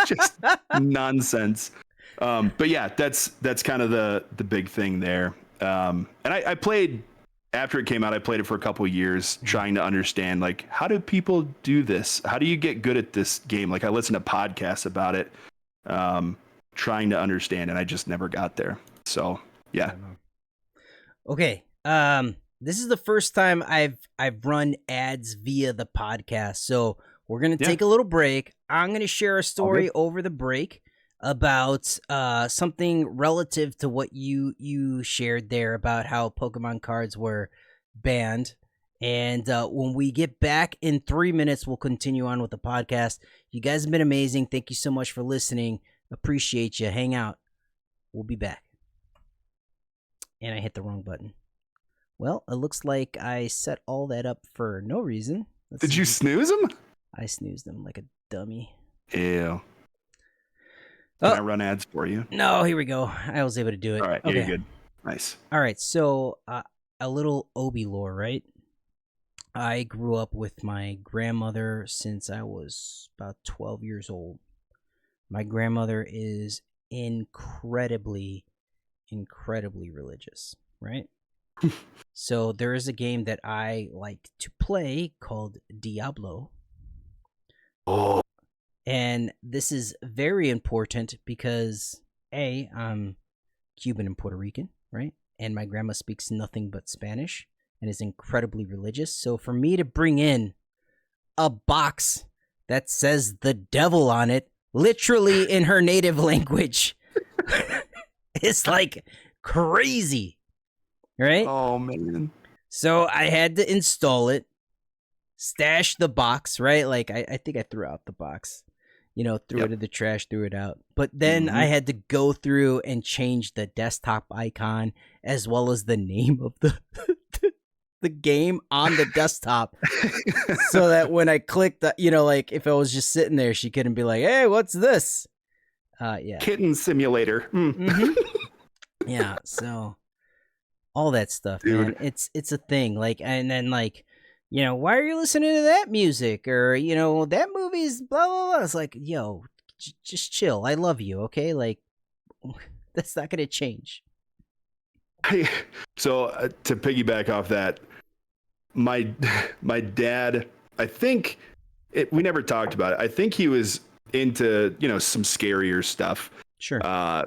Just nonsense. But yeah, that's kind of the big thing there. And I played, after it came out, I played it for a couple of years trying to understand, like, how do people do this? How do you get good at this game? Like, I listened to podcasts about it, trying to understand, and I just never got there. So yeah. Okay. This is the first time I've run ads via the podcast. So we're going to take a little break. I'm going to share a story over the break. about something relative to what you shared there about how Pokemon cards were banned. And when we get back in 3 minutes, we'll continue on with the podcast. You guys have been amazing. Thank you so much for listening. Appreciate you. Hang out. We'll be back. And I hit the wrong button. Well, it looks like I set all that up for no reason. Did you snooze him? I snoozed them like a dummy. Ew. Can I run ads for you? No, here we go. I was able to do it. All right, okay. You're good. Nice. All right, so a little Obi lore, right? I grew up with my grandmother since I was about 12 years old. My grandmother is incredibly religious, right? So there is a game that I like to play called Diablo. Oh. And this is very important because I'm Cuban and Puerto Rican, right? And my grandma speaks nothing but Spanish and is incredibly religious. So for me to bring in a box that says the devil on it, literally in her native language, it's like crazy, right? Oh, man. So I had to install it, stash the box, right? Like I think I threw out the box. Threw it in the trash, threw it out. But then I had to go through and change the desktop icon as well as the name of the game on the desktop so that when I clicked, like if I was just sitting there, she couldn't be like, hey, what's this? Yeah. Kitten simulator. Yeah, so all that stuff, Dude. man. It's a thing. Like, and then like, why are you listening to that music? Or, that movie's blah, blah, blah. It's like, yo, just chill. I love you, okay? Like, that's not going to change. So to piggyback off that, my dad, I think, we never talked about it. I think he was into, some scarier stuff. Sure. I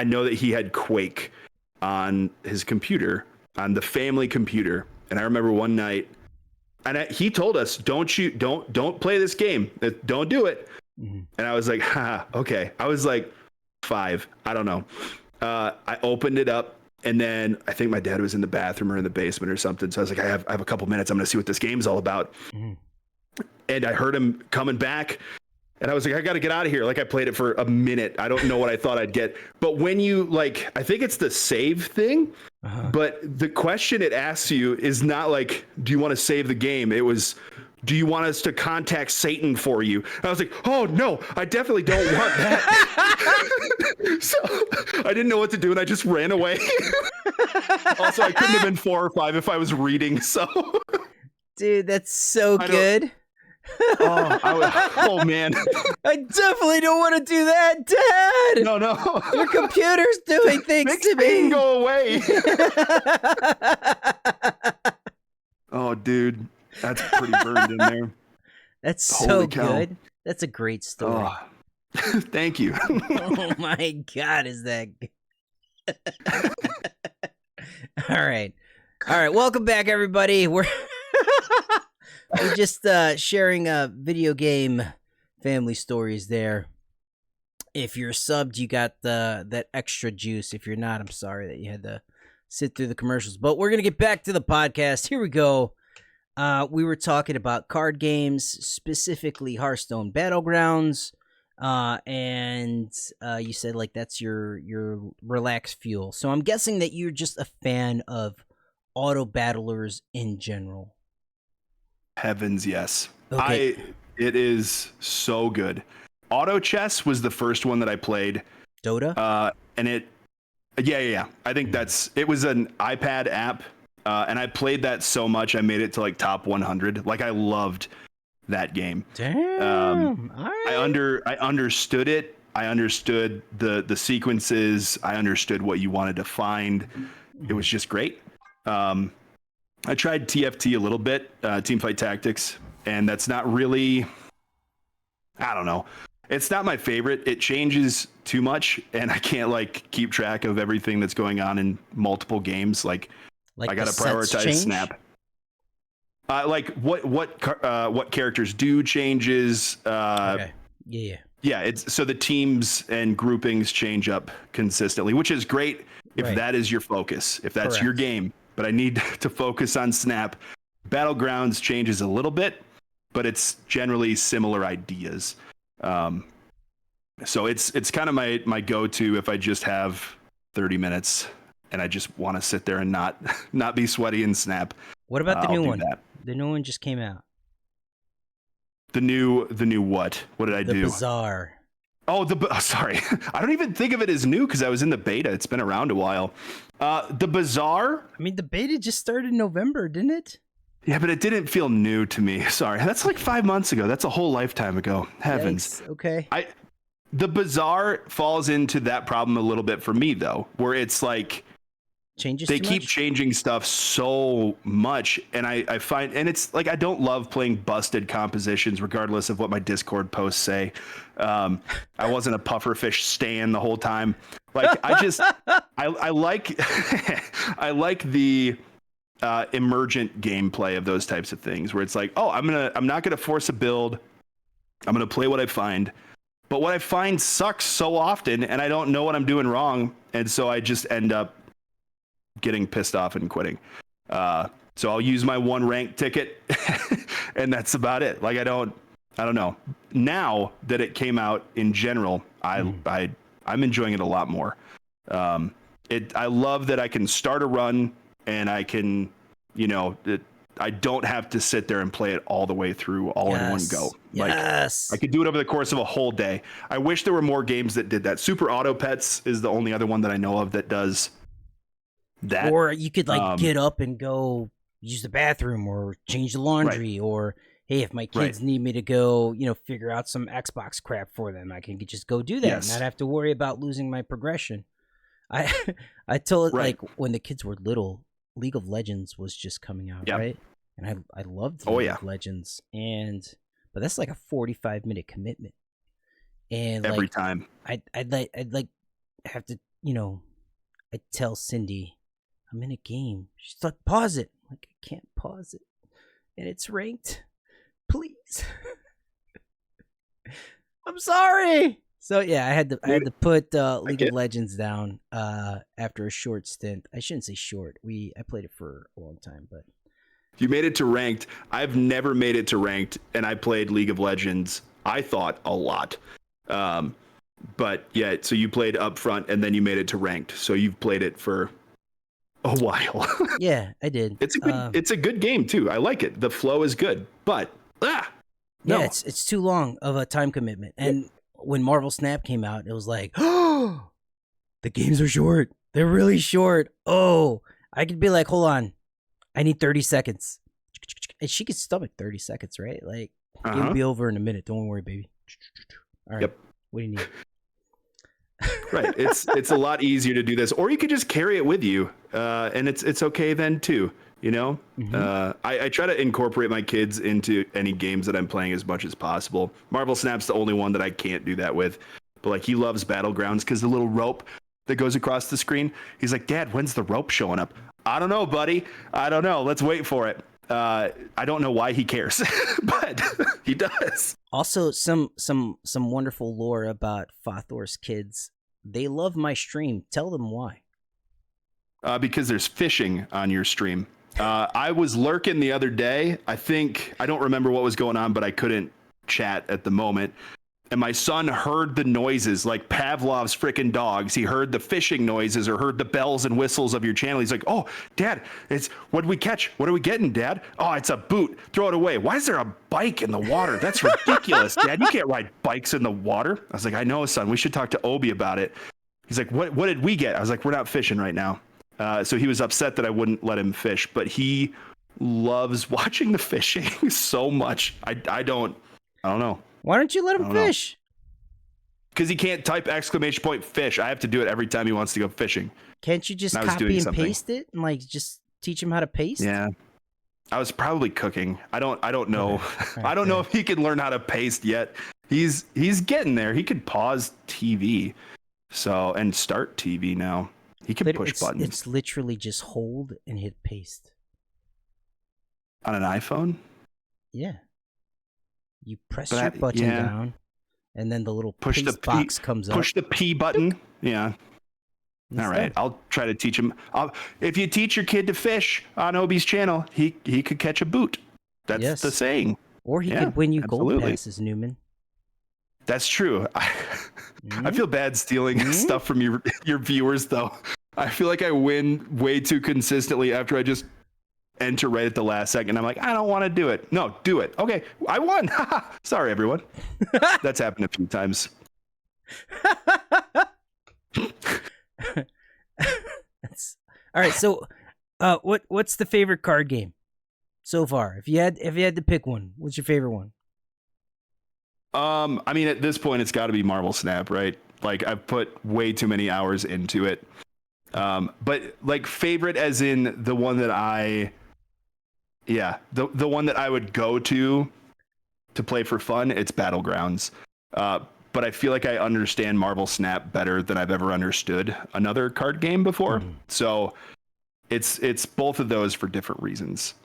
know that he had Quake on his computer, on the family computer. And I remember one night, and he told us, don't play this game. Don't do it. Mm-hmm. And I was like, okay. I was like 5. I don't know. I opened it up, and then I think my dad was in the bathroom or in the basement or something. So I was like, I have a couple minutes. I'm going to see what this game's all about. Mm-hmm. And I heard him coming back. And I was like, I got to get out of here. Like, I played it for a minute. I don't know what I thought I'd get. But when you, I think it's the save thing. Uh-huh. But the question it asks you is not like, do you want to save the game? It was, do you want us to contact Satan for you? And I was like, oh, no, I definitely don't want that. So I didn't know what to do, and I just ran away. Also, I couldn't have been 4 or 5 if I was reading. So, dude, that's so good. Oh man. I definitely don't want to do that, Dad. No. Your computer's doing things Make to Satan me. Go away. Oh, dude, that's pretty burned in there. That's so good. That's a great story. Oh, thank you. Oh my God, is that good? All right. Welcome back, everybody. We're just sharing video game family stories there. If you're subbed, you got that extra juice. If you're not, I'm sorry that you had to sit through the commercials. But we're going to get back to the podcast. Here we go. We were talking about card games, specifically Hearthstone Battlegrounds. And you said that's your relaxed fuel. So I'm guessing that you're just a fan of auto battlers in general. Heavens, yes. Okay. It is so good. Auto chess was the first one that I played. Dota? And it, yeah. I think it was an iPad app. And I played that so much, I made it to top 100. I loved that game. Damn. All right. I understood it. I understood the sequences. I understood what you wanted to find. It was just great. I tried TFT a little bit, Teamfight Tactics, and that's not really, I don't know. It's not my favorite. It changes too much, and I can't keep track of everything that's going on in multiple games. I got to prioritize Snap. What characters do changes. Okay. Yeah. Yeah, it's so the teams and groupings change up consistently, which is great if Right. that is your focus, if that's your Correct. game. But I need to focus on Snap. Battlegrounds changes a little bit, but it's generally similar ideas. So it's kind of my go-to if I just have 30 minutes and I just want to sit there and not be sweaty and Snap. What about the I'll new do one? that. The new one just came out. The new what? What did I The do? Bazaar. Oh, sorry. I don't even think of it as new because I was in the beta. It's been around a while. The Bazaar. I mean, the beta just started in November, didn't it? Yeah, but it didn't feel new to me. Sorry. That's like 5 months ago. That's a whole lifetime ago. Heavens. Yikes. Okay. The Bazaar falls into that problem a little bit for me though, where it's like Changes they too keep much? changing stuff so much, and I find, and it's like I don't love playing busted compositions regardless of what my Discord posts say. I wasn't a pufferfish stan the whole time. Like I like I like the emergent gameplay of those types of things where it's like, oh, I'm not gonna force a build. I'm gonna play what I find. But what I find sucks so often, and I don't know what I'm doing wrong, and so I just end up getting pissed off and quitting. So I'll use my one rank ticket, and that's about it. Like I don't know. Now that it came out in general, I'm enjoying it a lot more. I love that I can start a run and I can, I don't have to sit there and play it all the way through in one go. Like, Yes. I could do it over the course of a whole day. I wish there were more games that did that. Super Auto Pets is the only other one that I know of that does that. Or you could get up and go use the bathroom or change the laundry, or hey, if my kids need me to go, figure out some Xbox crap for them, I can just go do that and not have to worry about losing my progression. I told like when the kids were little, League of Legends was just coming out, right? And I loved League of Legends, but that's like a 45-minute commitment, and every time I'd have to I'd tell Cindy I'm in a game. She's like, pause it. I'm like, I can't pause it, and it's ranked. Please, I'm sorry. So yeah, I had to put League of Legends down after a short stint. I shouldn't say short. I played it for a long time, but you made it to ranked. I've never made it to ranked, and I played League of Legends. I thought a lot, but yeah. So you played up front, and then you made it to ranked. So you've played it for a while. Yeah, I did. It's a good game too. I like it. The flow is good, but no. Yeah, it's too long of a time commitment. And when Marvel Snap came out, it was like, oh, the games are short. They're really short. Oh, I could be like, hold on, I need 30 seconds. And she could stomach 30 seconds, right? Like, game will be over in a minute. Don't worry, baby. All right. Yep. What do you need? Right. It's a lot easier to do this, or you could just carry it with you, and it's okay then too. I try to incorporate my kids into any games that I'm playing as much as possible. Marvel Snap's the only one that I can't do that with, but like he loves Battlegrounds because the little rope that goes across the screen. He's like, Dad, when's the rope showing up? I don't know, buddy. I don't know. Let's wait for it. I don't know why he cares, but he does. Also, some wonderful lore about FaThor's kids. They love my stream. Tell them why. Because there's fishing on your stream. I was lurking the other day. I don't remember what was going on, but I couldn't chat at the moment. And my son heard the noises like Pavlov's freaking dogs. He heard the fishing noises or heard the bells and whistles of your channel. He's like, oh, Dad, what'd we catch? What are we getting, Dad? Oh, it's a boot. Throw it away. Why is there a bike in the water? That's ridiculous, Dad. You can't ride bikes in the water. I was like, I know, son. We should talk to Obi about it. He's like, what did we get? I was like, we're not fishing right now. So he was upset that I wouldn't let him fish, but he loves watching the fishing so much. I don't know. Why don't you let him fish? Because he can't type !fish. I have to do it every time he wants to go fishing. Can't you just copy and paste it and like just teach him how to paste? Yeah. I was probably cooking. I don't know. Right. I don't know if he can learn how to paste yet. He's getting there. He could pause TV and start TV now. He can push buttons. It's literally just hold and hit paste. On an iPhone? Yeah. You press your button down, and then the little push paste box comes up. Push the P button. Yeah. All right, I'll try to teach him. If you teach your kid to fish on Obi's channel, he could catch a boot. That's the saying. Or he could win you absolutely. gold passes, Newman. That's true. I feel bad stealing stuff from your viewers, though. I feel like I win way too consistently after I just enter right at the last second. I'm like, I don't want to do it. No, do it. Okay, I won. Sorry, everyone. That's happened a few times. All right. So, what's the favorite card game so far? If you had to pick one, what's your favorite one? I mean, at this point, it's got to be Marvel Snap, right? Like, I've put way too many hours into it. But like favorite, as in the one that the one that I would go to play for fun. It's Battlegrounds. But I feel like I understand Marvel Snap better than I've ever understood another card game before. So it's both of those for different reasons.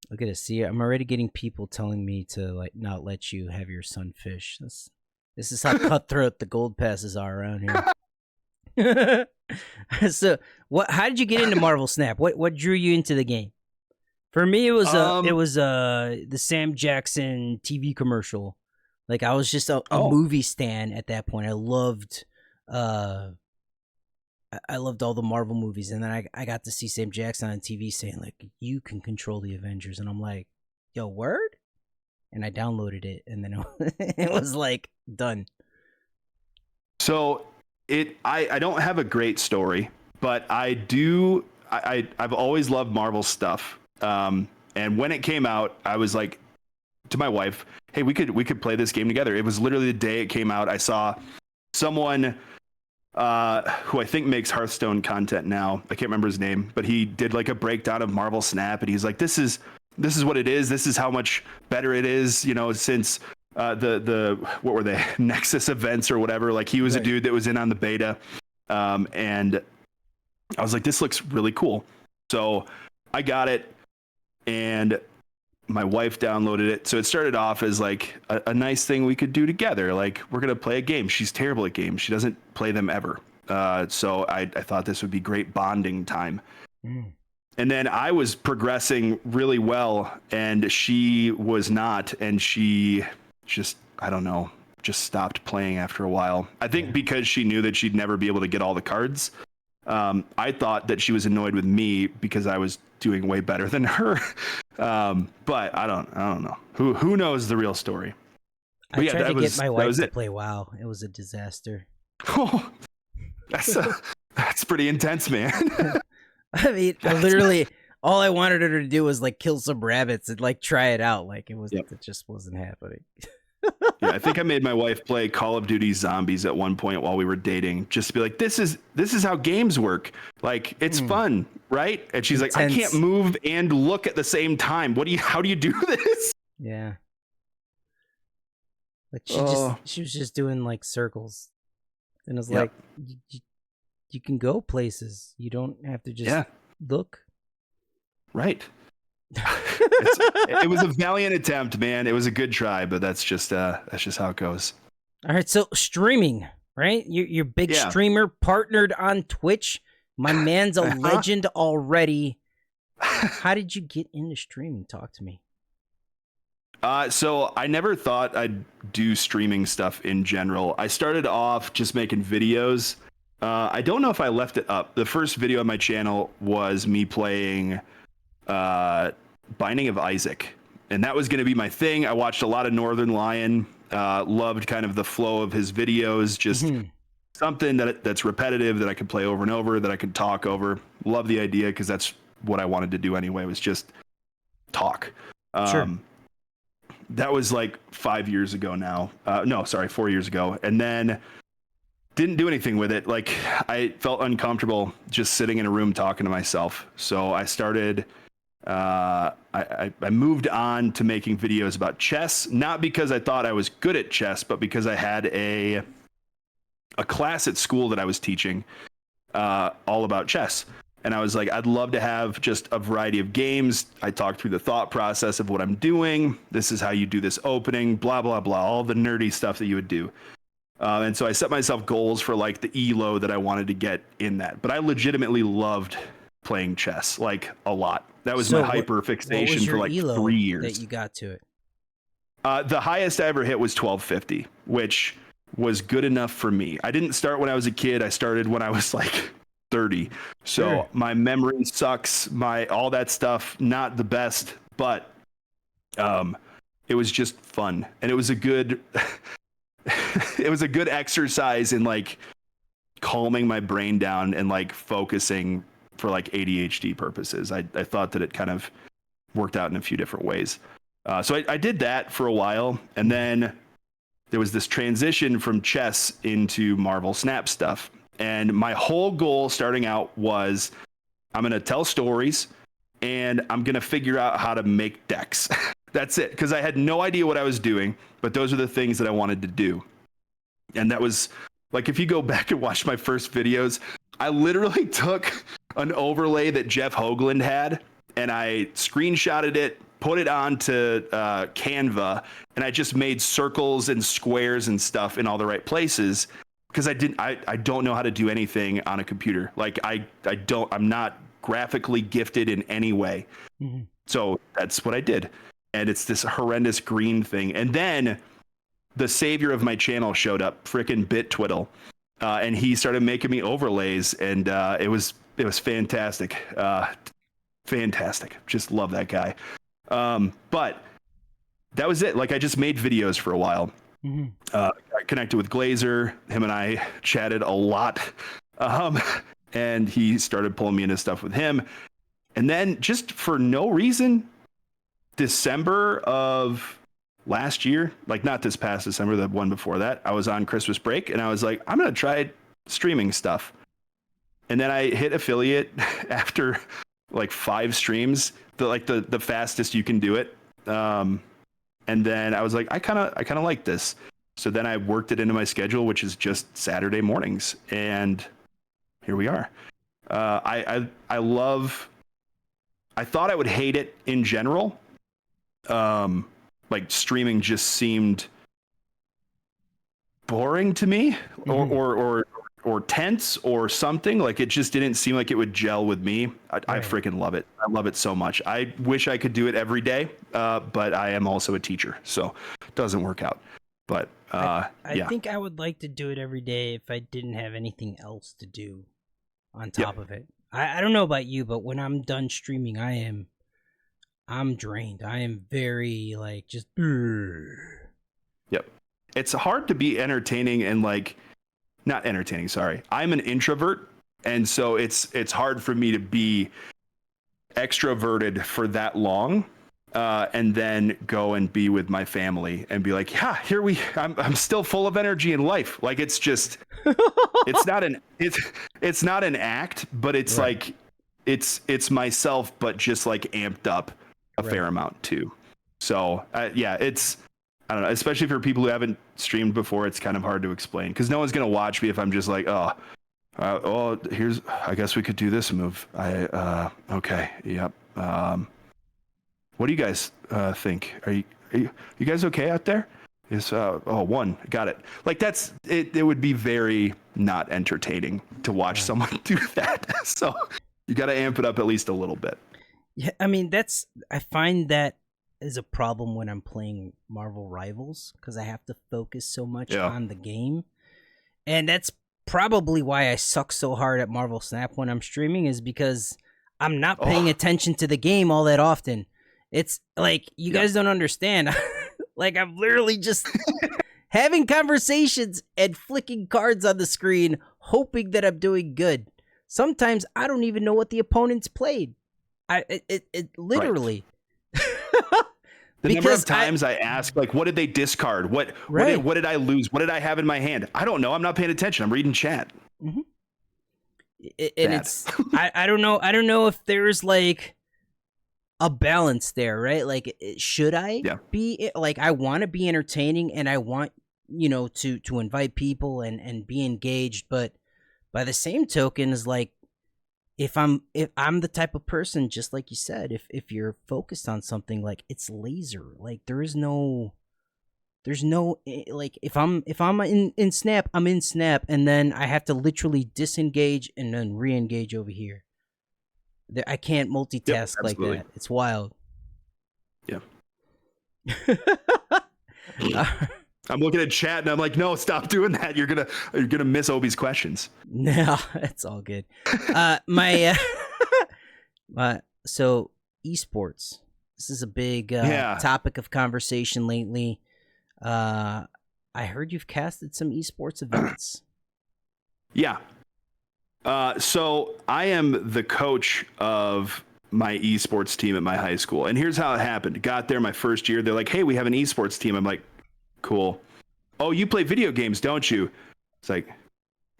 Look at this. See, I'm already getting people telling me to like not let you have your son fish. This is how cutthroat the gold passes are around here. So, how did you get into Marvel Snap? What drew you into the game? For me, it was the Sam Jackson TV commercial. Like, I was just a movie stan at that point. I loved all the Marvel movies, and then I got to see Sam Jackson on TV saying like, "You can control the Avengers," and I'm like, "Yo, word!" And I downloaded it, and then it was like done. So I don't have a great story, but I've always loved Marvel stuff. And when it came out, I was like to my wife, "Hey, we could play this game together." It was literally the day it came out. I saw someone who I think makes Hearthstone content now. I can't remember his name, but he did like a breakdown of Marvel Snap, and he's like, "This is what it is. This is how much better it is, you know, since the what were they, Nexus events or whatever." Like, he was a dude that was in on the beta, and I was like, "This looks really cool." So I got it, and my wife downloaded it. So it started off as like a nice thing we could do together. Like, we're going to play a game. She's terrible at games. She doesn't play them ever. So I thought this would be great bonding time. And then I was progressing really well, and she was not. And she just, I don't know, just stopped playing after a while. I think because she knew that she'd never be able to get all the cards. I thought that she was annoyed with me because I was doing way better than her. But I don't know. Who knows the real story? I tried to get my wife to play WoW. It was a disaster. Oh, that's pretty intense, man. I mean, literally, all I wanted her to do was like kill some rabbits and like try it out. Like, it just wasn't happening. Yeah, I think I made my wife play Call of Duty Zombies at one point while we were dating, just to be like, this is how games work. Like, it's fun, right? And she's like, I can't move and look at the same time. How do you do this? Yeah. Like, she was just doing like circles, and it was like, you can go places. You don't have to just look. Right. It was a valiant attempt, man. It was a good try, but that's just how it goes. All right, so streaming, right? You're big streamer, partnered on Twitch. My man's a legend already. How did you get into streaming? Talk to me. So I never thought I'd do streaming stuff in general. I started off just making videos. I don't know if I left it up. The first video on my channel was me playing Binding of Isaac, and that was going to be my thing. I watched a lot of Northern Lion, loved kind of the flow of his videos, just something that's repetitive that I could play over and over, that I could talk over. Love the idea, because that's what I wanted to do anyway, was just talk. That was like 5 years ago now. 4 years ago. And then didn't do anything with it. Like, I felt uncomfortable just sitting in a room talking to myself. So I started, I moved on to making videos about chess, not because I thought I was good at chess, but because I had a class at school that I was teaching all about chess. And I was like, I'd love to have just a variety of games. I talked through the thought process of what I'm doing. This is how you do this opening, blah, blah, blah, all the nerdy stuff that you would do. And so I set myself goals for like the elo that I wanted to get in that. But I legitimately loved playing chess, like a lot. That was my hyper fixation for like elo 3 years. That you got to it. The highest I ever hit was 1250, which was good enough for me. I didn't start when I was a kid. I started when I was like 30. So Sure. My memory sucks. All that stuff, not the best, but it was just fun. And it was a good it was a good exercise in like calming my brain down and like focusing for like ADHD purposes. I thought that it kind of worked out in a few different ways. So I did that for a while, and then there was this transition from chess into Marvel Snap stuff. And my whole goal starting out was I'm going to tell stories and I'm going to figure out how to make decks. That's it. Because I had no idea what I was doing, but those are the things that I wanted to do. And that was like, if you go back and watch my first videos, I literally took an overlay that Jeff Hoagland had and I screenshotted it, put it onto Canva, and I just made circles and squares and stuff in all the right places. Because I don't know how to do anything on a computer. Like I'm not graphically gifted in any way. Mm-hmm. So that's what I did. And it's this horrendous green thing. And then the savior of my channel showed up, frickin' BitTwiddle. And he started making me overlays, and it was fantastic. Fantastic. Just love that guy. But that was it. Like, I just made videos for a while. Mm-hmm. I connected with Glazer. Him and I chatted a lot. And he started pulling me into stuff with him. And then just for no reason, December of last year, like not this past December, the one before that, I was on Christmas break and I was like, I'm going to try streaming stuff. And then I hit affiliate after like 5 streams, the fastest you can do it. And then I was like, I kind of like this. So then I worked it into my schedule, which is just Saturday mornings. And here we are. I thought I would hate it in general. Like streaming just seemed boring to me, or tense or something. Like it just didn't seem like it would gel with me. I freaking love it. I love it so much. I wish I could do it every day, but I am also a teacher, so it doesn't work out. But I think I would like to do it every day if I didn't have anything else to do on top of it. I don't know about you, but when I'm done streaming, I'm drained. I am very like just. Yep. It's hard to be entertaining and like not entertaining. Sorry. I'm an introvert. And so it's hard for me to be extroverted for that long. And then go and be with my family and be like, yeah, I'm still full of energy and life. Like, it's just, it's not an act, but it's like, it's myself, but just like amped up a fair amount too. So it's, I don't know, especially for people who haven't streamed before, it's kind of hard to explain because no one's going to watch me if I'm just like, I guess we could do this move. Okay. Yep. What do you guys think? Are you guys okay out there? Is one, got it. Like that's it. It would be very not entertaining to watch someone do that. So you got to amp it up at least a little bit. Yeah, I mean I find that is a problem when I'm playing Marvel Rivals because I have to focus so much on the game, and that's probably why I suck so hard at Marvel Snap when I'm streaming is because I'm not paying attention to the game all that often. It's like, you guys don't understand. Like, I'm literally just having conversations and flicking cards on the screen, hoping that I'm doing good. Sometimes I don't even know what the opponents played. It literally. The number of times I ask, like, what did they discard? What did I lose? What did I have in my hand? I don't know. I'm not paying attention. I'm reading chat. Mm-hmm. And it's, I don't know. I don't know if there's like a balance there, right? Like, should I be like, I want to be entertaining and I want, to invite people and be engaged. But by the same token is like, if I'm the type of person, just like you said, if you're focused on something, like, it's laser. Like, there's no like, if I'm in Snap, I'm in Snap, and then I have to literally disengage and then re-engage over here. I can't Yep, multitask like absolutely. that. It's wild. Yeah. Uh, I'm looking at chat and I'm like, no, stop doing that. You're gonna miss Obi's questions. no, it's all good. My so esports. This is a big Yeah. topic of conversation lately. I heard you've casted some esports events. Yeah. So I am the coach of my esports team at my high school. And here's how it happened. Got there my first year. They're like, hey, we have an esports team. I'm like, cool. Oh, you play video games, don't you? It's like,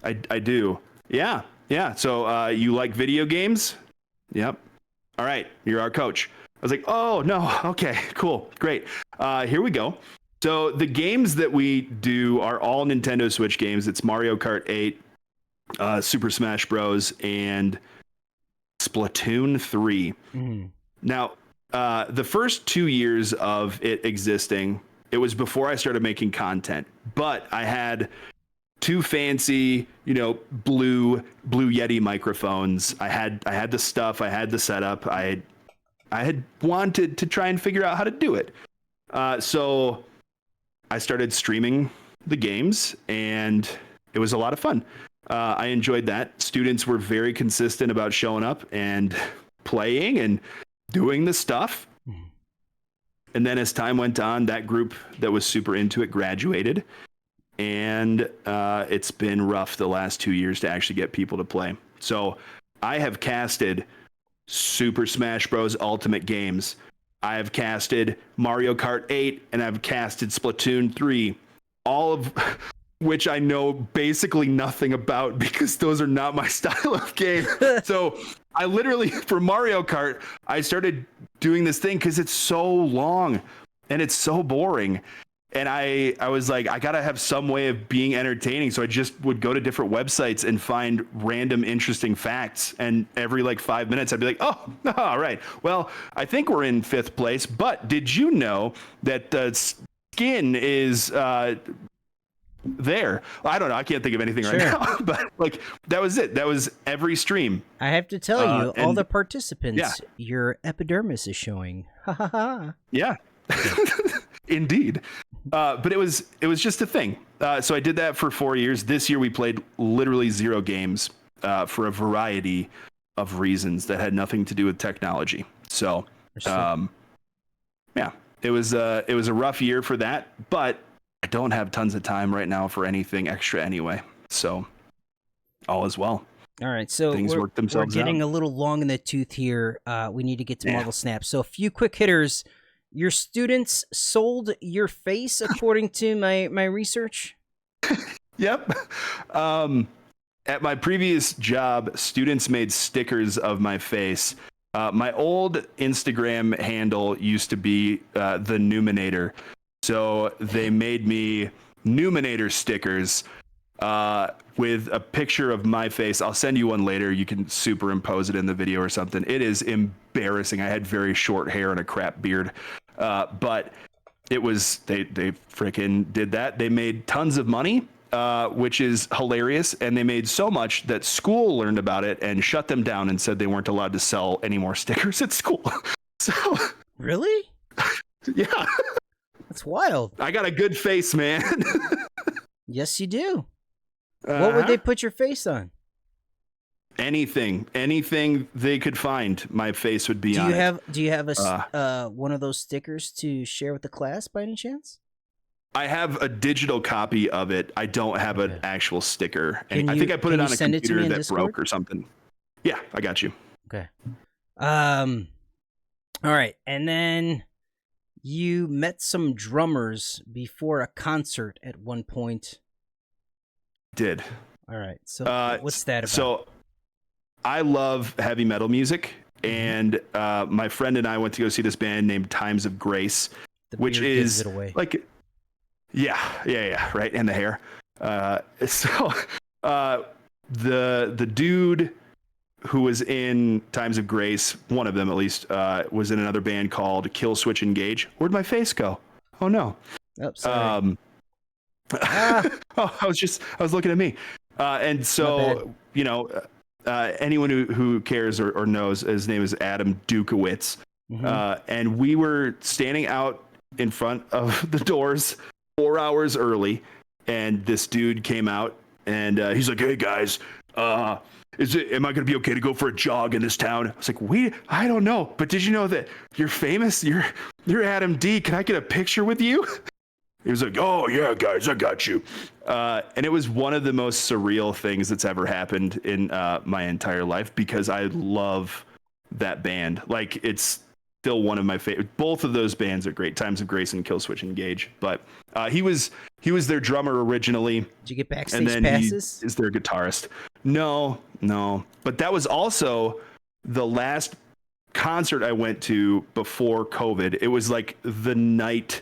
I do. Yeah. Yeah. So you like video games? Yep. All right. You're our coach. I was like, oh, no. Okay, cool. Great. Here we go. So the games that we do are all Nintendo Switch games. It's Mario Kart 8, Super Smash Bros, and Splatoon 3. Mhm. Now, the first 2 years of it existing, it was before I started making content, but I had two fancy, blue Yeti microphones. I had the stuff, I had the setup. I had wanted to try and figure out how to do it. So I started streaming the games, and it was a lot of fun. I enjoyed that. Students were very consistent about showing up and playing and doing the stuff. And then as time went on, that group that was super into it graduated. And it's been rough the last 2 years to actually get people to play. So I have casted Super Smash Bros. Ultimate games. I have casted Mario Kart 8, and I've casted Splatoon 3. All of which I know basically nothing about because those are not my style of game. So I literally, for Mario Kart, I started doing this thing because it's so long and it's so boring. And I was like, I got to have some way of being entertaining. So I just would go to different websites and find random interesting facts. And every 5 minutes, I'd be like, oh, all right. Well, I think we're in 5th place. But did you know that skin is there? Well, I don't know. I can't think of anything right now. But that was it. That was every stream. I have to tell you, all the participants, yeah. your epidermis is showing. Ha ha ha. Yeah. Indeed. But it was just a thing. So I did that for 4 years. This year we played literally 0 games for a variety of reasons that had nothing to do with technology. So yeah, it was a rough year for that, but I don't have tons of time right now for anything extra anyway. So all is well. All right, so we're getting out. a little long in the tooth here. We need to get to Yeah. Marvel Snap. So a few quick hitters. Your students sold your face, according to my research. Yep. At my previous job, students made stickers of my face. My old Instagram handle used to be the Numinator. So they made me Numinator stickers with a picture of my face. I'll send you one later. You can superimpose it in the video or something. It is embarrassing. I had very short hair and a crap beard. But it was, they freaking did that. They made tons of money, which is hilarious. And they made so much that school learned about it and shut them down and said they weren't allowed to sell any more stickers at school. So Really? yeah, That's wild. I got a good face, man. Yes, you do. What would they put your face on? Anything they could find, my face would be on it. Do you have a one of those stickers to share with the class by any chance? I have a digital copy of it. I don't have an actual sticker. And I think I put it on a send it to me computer in that broke or something. Yeah, I got you. Okay. All right, and then you met some drummers before a concert at one point. Did. All right. So what's that about? So I love heavy metal music, and my friend and I went to go see this band named Times of Grace, which is like, yeah, right, and the hair. So the dude who was in Times of Grace, one of them at least, was in another band called Kill Switch Engage. Where'd my face go? Oh no. Oh, sorry. Oh, I was looking at me. And so, anyone who cares or knows, his name is Adam Dukowitz. And we were standing out in front of the doors 4 hours early, and this dude came out, and he's like, "Hey guys, am I gonna be okay to go for a jog in this town?" I was like, I don't know, but did you know that you're famous? You're Adam D. Can I get a picture with you? He was like, "Oh yeah, guys, I got you." And it was one of the most surreal things that's ever happened in my entire life, because I love that band. Like, it's still one of my favorite. Both of those bands are great, Times of Grace and Kill Switch Engage. But he was their drummer originally. Did you get backstage and then passes? He is their guitarist. No. But that was also the last concert I went to before COVID. It was like the night,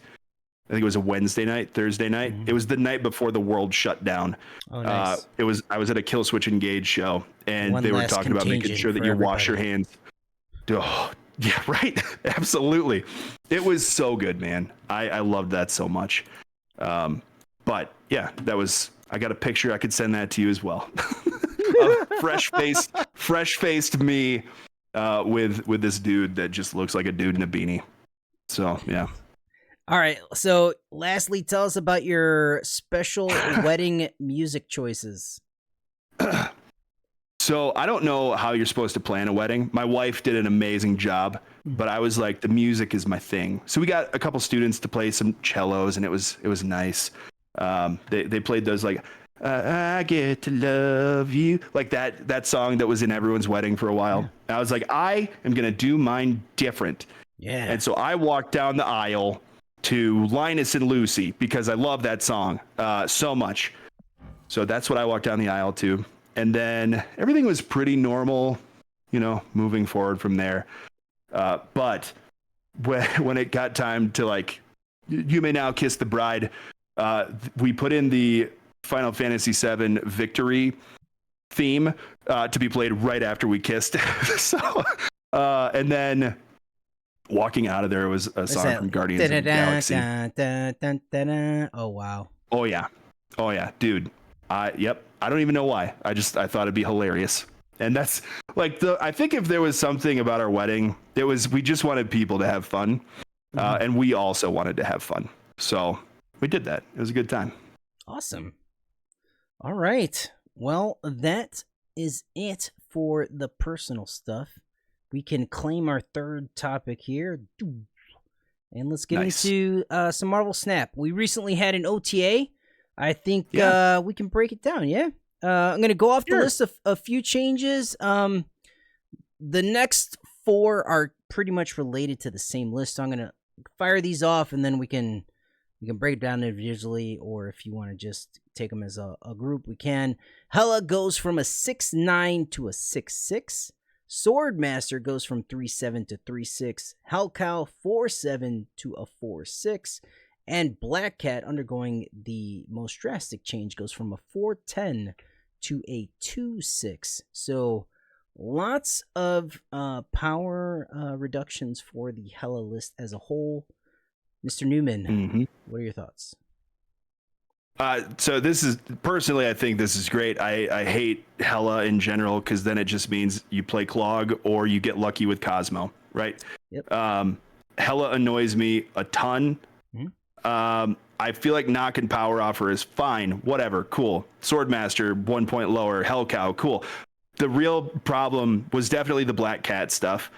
I think it was a Thursday night. It was the night before the world shut down. Oh, nice. I was at a Kill Switch Engage show, and they were talking about making sure that you wash your hands. Oh, yeah, right. Absolutely. It was so good, man. I loved that so much. But yeah, I got a picture. I could send that to you as well. Fresh faced me with this dude that just looks like a dude in a beanie. So yeah. All right. So lastly, tell us about your special wedding music choices. So I don't know how you're supposed to plan a wedding. My wife did an amazing job, but I was like, the music is my thing. So we got a couple students to play some cellos, and it was nice. They played those like, I get to love you, like that song that was in everyone's wedding for a while. Yeah. And I was like, I am gonna do mine different. Yeah. And so I walked down the aisle to Linus and Lucy, because I love that song so much. So that's what I walked down the aisle to. And then everything was pretty normal, moving forward from there. But when it got time to, like, you may now kiss the bride, we put in the Final Fantasy VII Victory theme to be played right after we kissed. So, and then walking out of there was a song from Guardians of the Galaxy. Oh, wow. Oh, yeah, dude. Yep. I don't even know why. I thought it'd be hilarious. And that's like I think if there was something about our wedding, we just wanted people to have fun. And we also wanted to have fun. So we did that. It was a good time. Awesome. All right. Well, that is it for the personal stuff. We can claim our third topic here. And let's get into some Marvel Snap. We recently had an OTA. I think we can break it down, yeah? I'm going to go off the list of a few changes. The next 4 are pretty much related to the same list. So I'm going to fire these off, and then we can break it down individually, or if you want to just take them as a group, we can. Hela goes from a 6'9" to a 6'6". Swordmaster goes from 3'7" to 3'6". Hellcow 4'7" to a 4'6". And Black Cat, undergoing the most drastic change, goes from a 4'10" to a 2'6". So lots of power reductions for the Hela list as a whole. Mr. Newman, what are your thoughts? So this is, personally, I think this is great. I hate Hela in general, because then it just means you play Clog or you get lucky with Cosmo, right? Yep. Hela annoys me a ton. I feel like knocking power off her is fine. Whatever, cool. Swordmaster, 1 point lower. Hellcow, cool. The real problem was definitely the Black Cat stuff.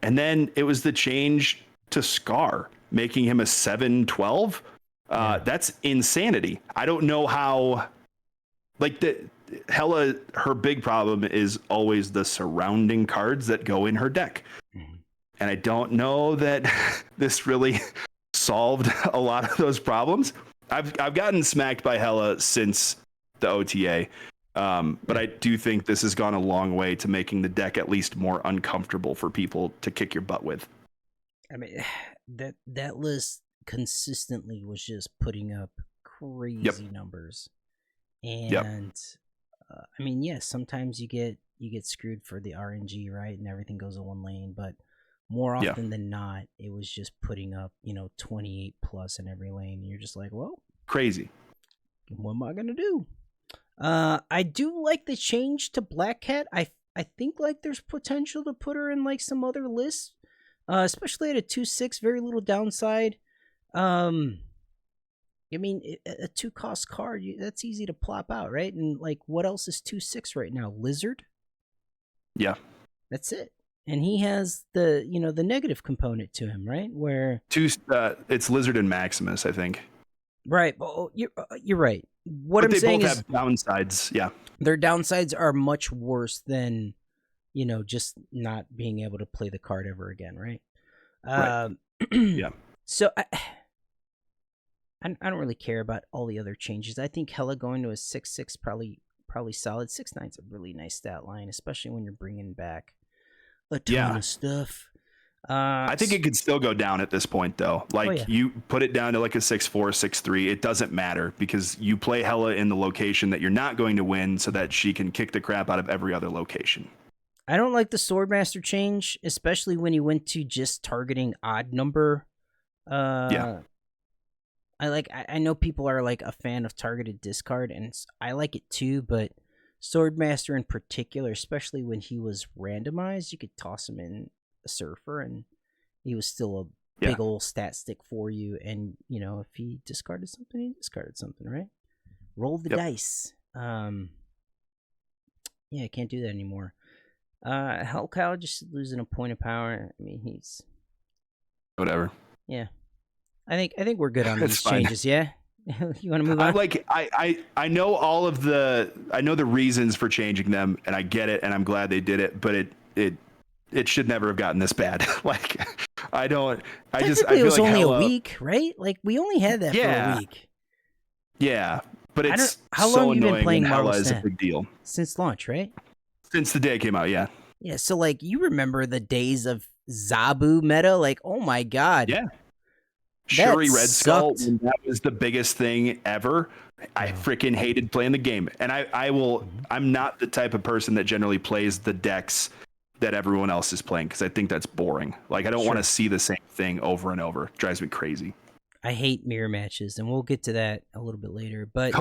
And then it was the change to Scar, making him a 7/12. That's insanity. I don't know how, like, Hela, her big problem is always the surrounding cards that go in her deck. And I don't know that this really solved a lot of those problems. I've gotten smacked by Hela since the OTA, but I do think this has gone a long way to making the deck at least more uncomfortable for people to kick your butt with. I mean, that list consistently was just putting up crazy numbers, and I mean, yes, sometimes you get screwed for the RNG, right, and everything goes in one lane, but more Yeah. often than not, it was just putting up 28 plus in every lane. And you're just like, well, Crazy. what am I gonna do? I do like the change to Black Cat. I think like there's potential to put her in like some other lists, especially at a 2.6, very little downside. I mean, a 2 cost card, that's easy to plop out, right? And like, what else is 2.6 right now? Lizard? Yeah. That's it. And he has the the negative component to him, right? Where it's Lizard and Maximus, I think. right. Oh, you're right. What But I'm they saying both is have downsides. Yeah. their downsides are much worse than just not being able to play the card ever again, right? Right. Yeah. So I don't really care about all the other changes. I think Hella going to a 6.6 probably solid. 6.9's a really nice stat line, especially when you're bringing back a ton of stuff. I think it could still go down at this point, though. Like, you put it down to like a 6.4, 6.3. It doesn't matter because you play Hella in the location that you're not going to win so that she can kick the crap out of every other location. I don't like the Swordmaster change, especially when he went to just targeting odd number. I know people are like a fan of targeted discard, and I like it too, but Swordmaster in particular, especially when he was randomized, you could toss him in a Surfer and he was still a big old stat stick for you. And, if he discarded something, he discarded something, right? Roll the dice. I can't do that anymore. Hellcow just losing a point of power. I mean, he's... Whatever. Yeah. I think we're good on these changes, yeah? You want to move on? I know all of the reasons for changing them, and I get it, and I'm glad they did it, but it should never have gotten this bad. Like, I feel it was like only Hella, a week, right? Like, we only had that for a week. Yeah, but it's how so long have you been playing Hella Marvel is a big deal. Since launch, right? Since the day it came out, yeah. Yeah, so like you remember the days of Zabu meta? Like, oh my god. Yeah. Shuri Red Skull, when that was the biggest thing ever. I freaking hated playing the game. And I'm not the type of person that generally plays the decks that everyone else is playing because I think that's boring. Like, I don't want to see the same thing over and over. It drives me crazy. I hate mirror matches, and we'll get to that a little bit later. But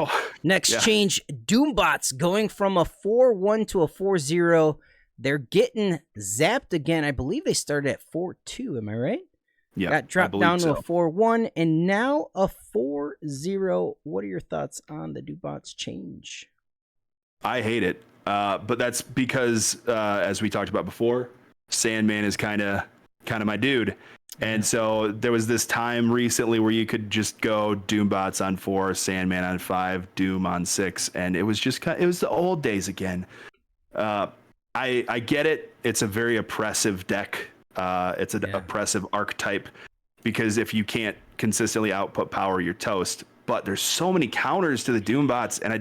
next change, Doombots going from a 4-1 to a 4-0. They're getting zapped again. I believe they started at 4-2. Am I right? Yeah. Got dropped down to a 4-1 and now a 4-0. What are your thoughts on the Doombots change? I hate it. But that's because, as we talked about before, Sandman is kind of my dude. And so there was this time recently where you could just go Doombots on 4, Sandman on 5, Doom on 6, and it was just it was the old days again. I get it. It's a very oppressive deck. It's an oppressive archetype because if you can't consistently output power, you're toast. But there's so many counters to the Doombots, and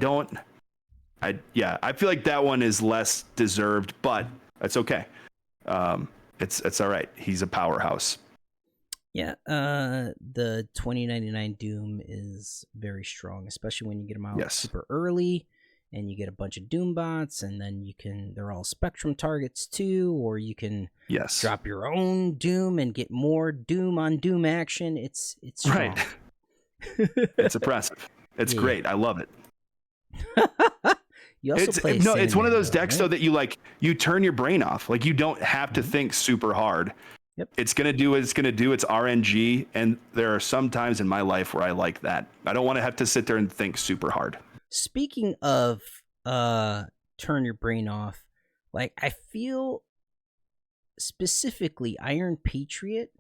I feel like that one is less deserved, but it's okay. It's all right. He's a powerhouse. Yeah, the 2099 Doom is very strong, especially when you get them out super early and you get a bunch of Doombots, and then they're all Spectrum targets too, or you can drop your own Doom and get more Doom on Doom action. It's strong. Right. It's oppressive. It's great. I love it. You also play it's one of those decks though that you turn your brain off. Like, you don't have to think super hard. Yep. It's going to do what it's going to do. It's RNG. And there are some times in my life where I like that. I don't want to have to sit there and think super hard. Speaking of turn your brain off, like, I feel specifically Iron Patriot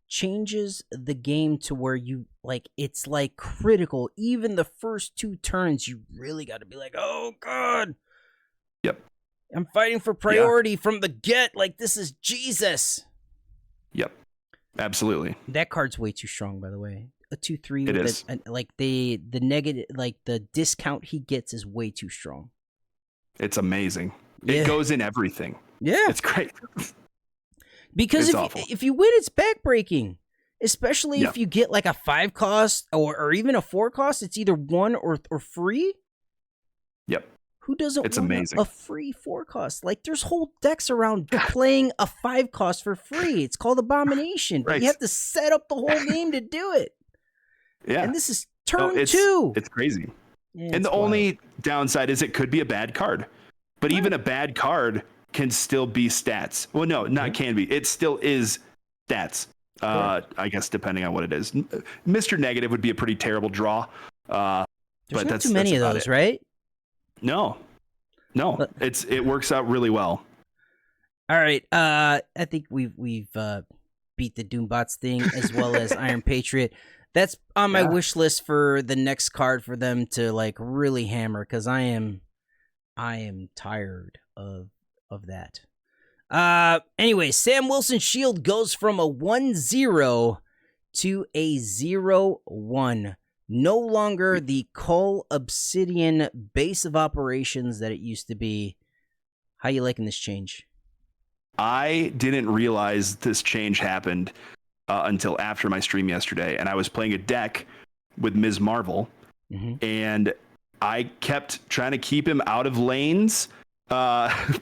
changes the game to where it's like critical. Even the first 2 turns, you really got to be like, oh god. Yep. I'm fighting for priority from the get. Like, this is Jesus. Yep. Absolutely. That card's way too strong, by the way. A 2/3 it is. The negative, like the discount he gets is way too strong. It's amazing. It goes in everything. Yeah. It's great. Because if you win, it's backbreaking. Especially if you get like a 5 cost or even a 4 cost, it's either 1 or free. Yep. Who doesn't It's want amazing. a free 4-cost? Like, there's whole decks around playing a 5-cost for free. It's called Abomination, but Right. you have to set up the whole game to do it. Yeah. And this is turn 2. It's crazy. Yeah, and the only downside is it could be a bad card. But even a bad card can still be stats. Well, no, not can be. It still is stats. I guess depending on what it is. Mr. Negative would be a pretty terrible draw. There's but not that's too many of about those, it. right? No. It works out really well. All right. I think we've beat the Doombots thing as well as Iron Patriot. That's on my wish list for the next card for them to like really hammer, because I am tired of that. Anyway, Sam Wilson's shield goes from a 1-0 to a 0-1. No longer the Cull Obsidian base of operations that it used to be. How you liking this change? I didn't realize this change happened until after my stream yesterday, and I was playing a deck with Ms. Marvel, and I kept trying to keep him out of lanes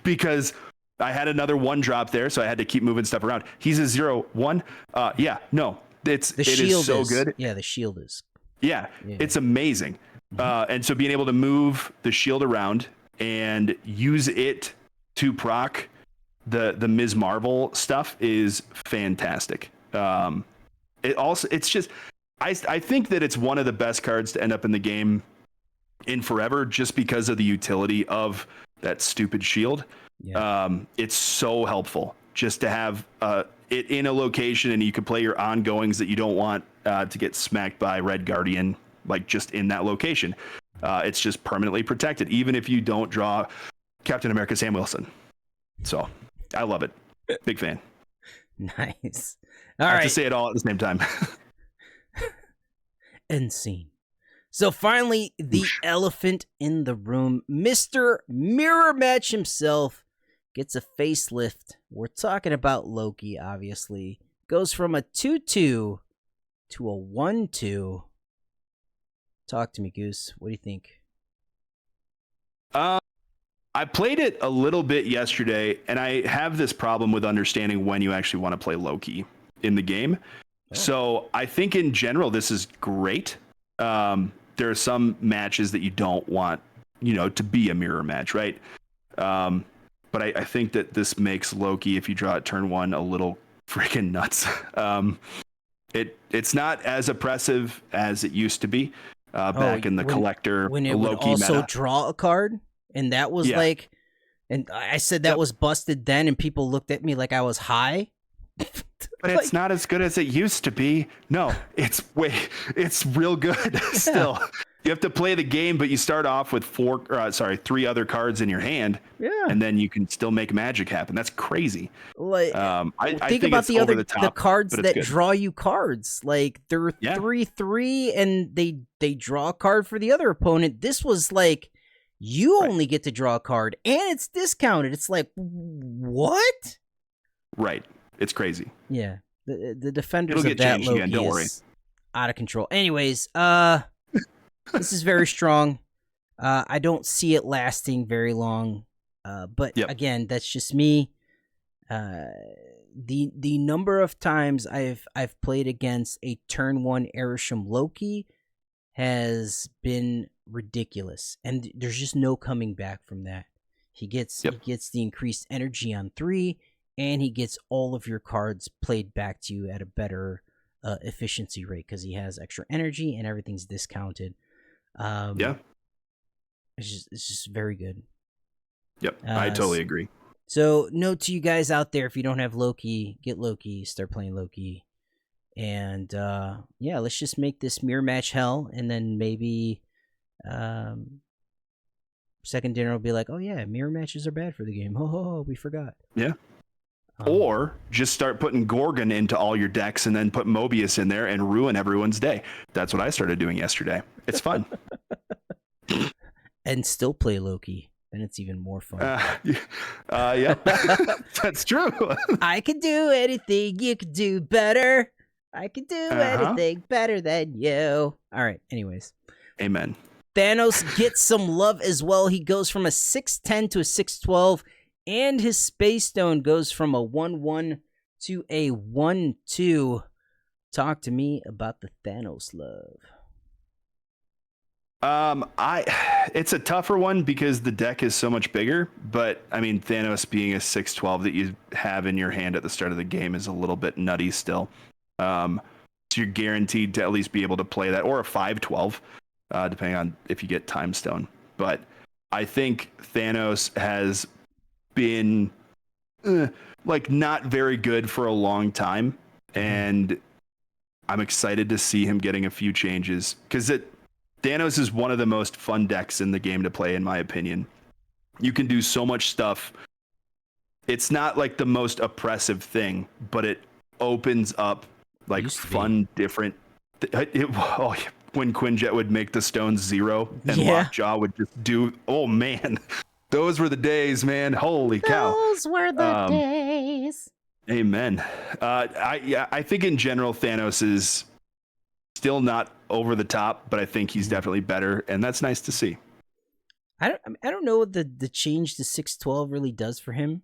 because I had another 1-drop there, so I had to keep moving stuff around. He's a 0-1. It is so good. Yeah, the shield is. Yeah, it's amazing. And so being able to move the shield around and use it to proc the Ms. Marvel stuff is fantastic. It's just, I think that it's one of the best cards to end up in the game in forever, just because of the utility of that stupid shield. It's so helpful just to have it in a location, and you can play your ongoings that you don't want to get smacked by Red Guardian, like just in that location. It's just permanently protected, even if you don't draw Captain America Sam Wilson. So I love it. Big fan. Nice. I have to say it all at the same time. End scene. So finally, the elephant in the room, Mr. Mirror Match himself, gets a facelift. We're talking about Loki, obviously. Goes from a 2-2 to a 1-2. Talk to me, Goose. What do you think? I played it a little bit yesterday, and I have this problem with understanding when you actually want to play Loki in the game. So I think in general, this is great. There are some matches that you don't want, to be a mirror match, right? But I think that this makes Loki, if you draw it turn 1, a little freaking nuts. It's not as oppressive as it used to be back in the collector when it Loki would also meta. draw a card, and that was like, and I said that was busted then, and people looked at me like I was high. But it's not as good as it used to be. No, it's real good still. You have to play the game, but you start off with 3 other cards in your hand, and then you can still make magic happen. That's crazy. Like, I think about the cards that draw you cards. Like, they're 3/3, and they draw a card for the other opponent. This was like, you only get to draw a card, and it's discounted. It's like, what? Right. It's crazy. Yeah. The defenders of that Loki again, don't worry. Out of control. Anyways, this is very strong. I don't see it lasting very long. But again, that's just me. The number of times I've played against a turn 1 Erisham Loki has been ridiculous, and there's just no coming back from that. He gets the increased energy on 3, and he gets all of your cards played back to you at a better efficiency rate because he has extra energy and everything's discounted. It's just very good. Yep, I totally agree. So, note to you guys out there: if you don't have Loki, get Loki. Start playing Loki, and let's just make this mirror match hell, and then maybe second dinner will be like, oh yeah, mirror matches are bad for the game. Oh, we forgot. Yeah. Or just start putting Gorgon into all your decks and then put Mobius in there and ruin everyone's day. That's what I started doing yesterday. It's fun. And still play Loki. Then it's even more fun. Yeah, that's true. I could do anything you could do better. I could do anything better than you. All right. Anyways. Amen. Thanos gets some love as well. He goes from a 6'10 to a 6'12, and his Space Stone goes from a 1-1 to a 1-2. Talk to me about the Thanos love. It's a tougher one because the deck is so much bigger, but I mean, Thanos being a 6/12 that you have in your hand at the start of the game is a little bit nutty still. So you're guaranteed to at least be able to play that, or a 5/12, depending on if you get Time Stone. But I think Thanos has been like not very good for a long time, and I'm excited to see him getting a few changes because Thanos is one of the most fun decks in the game to play, in my opinion. You can do so much stuff. It's not like the most oppressive thing, but it opens up like fun, different. When Quinjet would make the stones 0 and Lockjaw would just do. Oh man, those were the days, man. Holy cow! Those were the days. Amen. I think in general Thanos is still not over the top, but I think he's definitely better, and that's nice to see. I don't know what the change to 6/12 really does for him,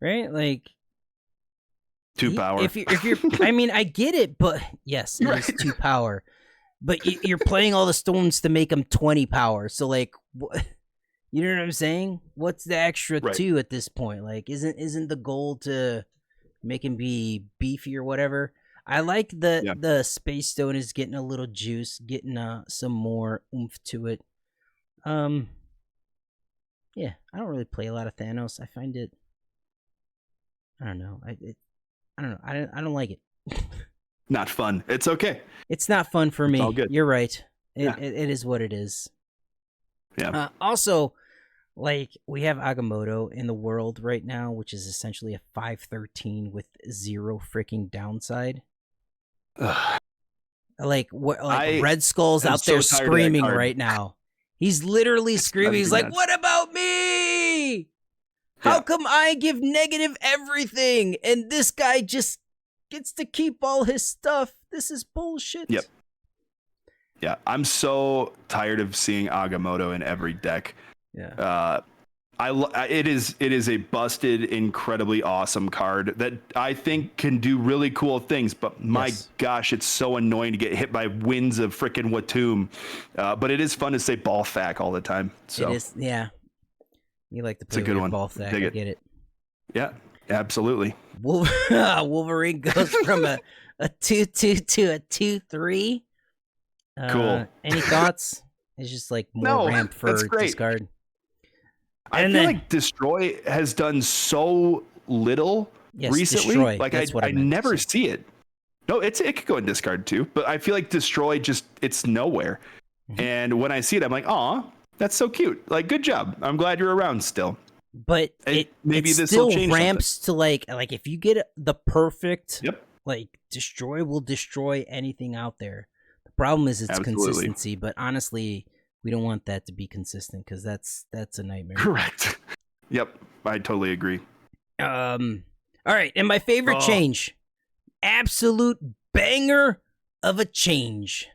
right? Like 2 power. If you're, I mean, I get it, but yes, it is 2 power. But you're playing all the stones to make him 20 power. So like, you know what I'm saying? What's the extra 2 at this point? Like, isn't the goal to make him be beefy or whatever? I like the Space Stone is getting a little juice, getting some more oomph to it. Yeah, I don't really play a lot of Thanos. I find it, I don't know. I don't know. I don't like it. Not fun. It's okay. It's not fun for me. All good. You're right. It is what it is. Yeah. Also, like, we have Agamotto in the world right now, which is essentially a 5/13 with 0 freaking downside. Ugh. Like Red Skull's out there screaming right now. He's literally screaming. He's like, "What about me? How come I give negative everything and this guy just gets to keep all his stuff? This is bullshit." Yep. Yeah, I'm so tired of seeing Agamotto in every deck. Yeah. It is a busted, incredibly awesome card that I think can do really cool things, but my gosh, it's so annoying to get hit by winds of frickin' Watum. But it is fun to say Balthak all the time. So it is, yeah. You like to play it's a good one. Balthak, I get it. Yeah, absolutely. Wolverine goes from a 2/2 to a 2/3. Cool. Any thoughts? It's just like more ramp for discard. I feel like Destroy has done so little recently. Destroy. Like I never see it. No, it could go in discard too, but I feel like Destroy it's nowhere. Mm-hmm. And when I see it, I'm like, "Aw, that's so cute. Like, good job. I'm glad you're around still." But maybe it this still will change ramps something. to like if you get the perfect, yep, like Destroy will destroy anything out there. The problem is its consistency, but honestly, we don't want that to be consistent because that's a nightmare. Correct. Yep, I totally agree. All right, and my favorite change, absolute banger of a change.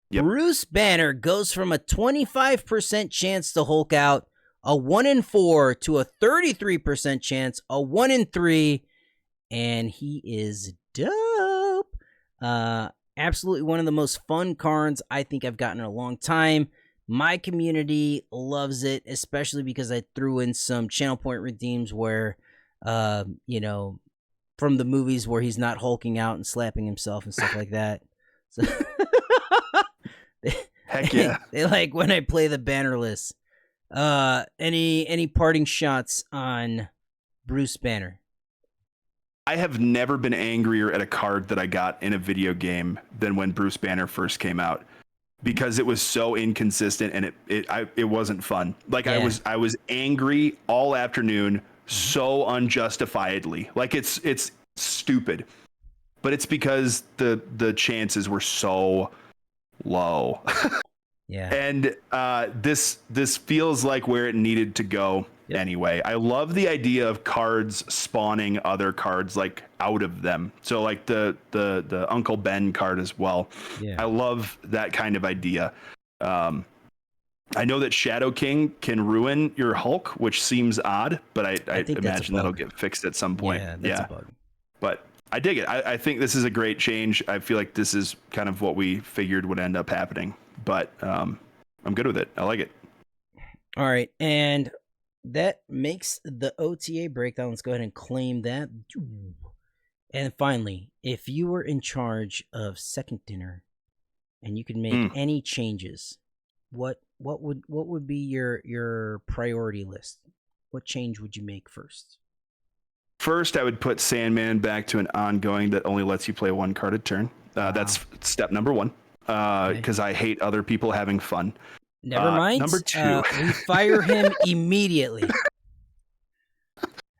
Yep. Bruce Banner goes from a 25% chance to Hulk out, a 1-4, to a 33% chance, a 1-3, and he is dope. Absolutely one of the most fun cards I think I've gotten in a long time. My community loves it, especially because I threw in some channel point redeems where, from the movies where he's not hulking out and slapping himself and stuff like that. So heck yeah! They like when I play the bannerless. Any parting shots on Bruce Banner? I have never been angrier at a card that I got in a video game than when Bruce Banner first came out, because it was so inconsistent and it wasn't fun. Like I was angry all afternoon, so unjustifiedly. Like it's stupid, but it's because the chances were so low. Yeah. And this feels like where it needed to go. Yep. Anyway, I love the idea of cards spawning other cards like out of them. So like the Uncle Ben card as well. Yeah. I love that kind of idea. I know that Shadow King can ruin your Hulk, which seems odd, but I think that's a imagine that'll bug. get fixed at some point. Yeah, that's a bug. But I dig it. I think this is a great change. I feel like this is kind of what we figured would end up happening. But I'm good with it. I like it. All right, and that makes the OTA breakdown. Let's go ahead and claim that. And finally, if you were in charge of Second Dinner and you could make any changes, what would be your priority list? What change would you make first? First, I would put Sandman back to an ongoing that only lets you play one card a turn. That's step number one, because I hate other people having fun. Never mind. Number two, we fire him immediately.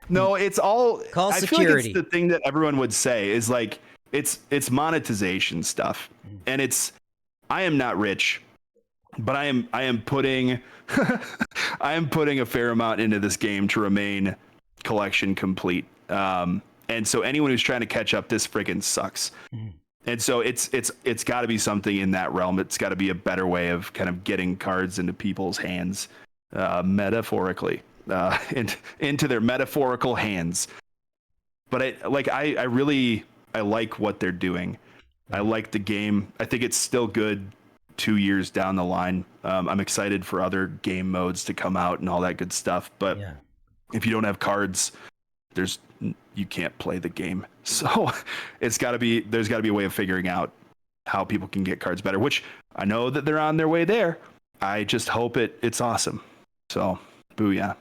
No, it's all call I security. feel like it's the thing that everyone would say is like it's monetization stuff, and I am not rich, but I am putting I am putting a fair amount into this game to remain collection complete. And so anyone who's trying to catch up, this friggin' sucks. And so it's got to be something in that realm. It's got to be a better way of kind of getting cards into people's hands, metaphorically, into their metaphorical hands. But I really like what they're doing. I like the game. I think it's still good 2 years down the line. I'm excited for other game modes to come out and all that good stuff. But if you don't have cards, you can't play the game. So there's got to be a way of figuring out how people can get cards better, which I know that they're on their way there. I just hope it's awesome. So booyah.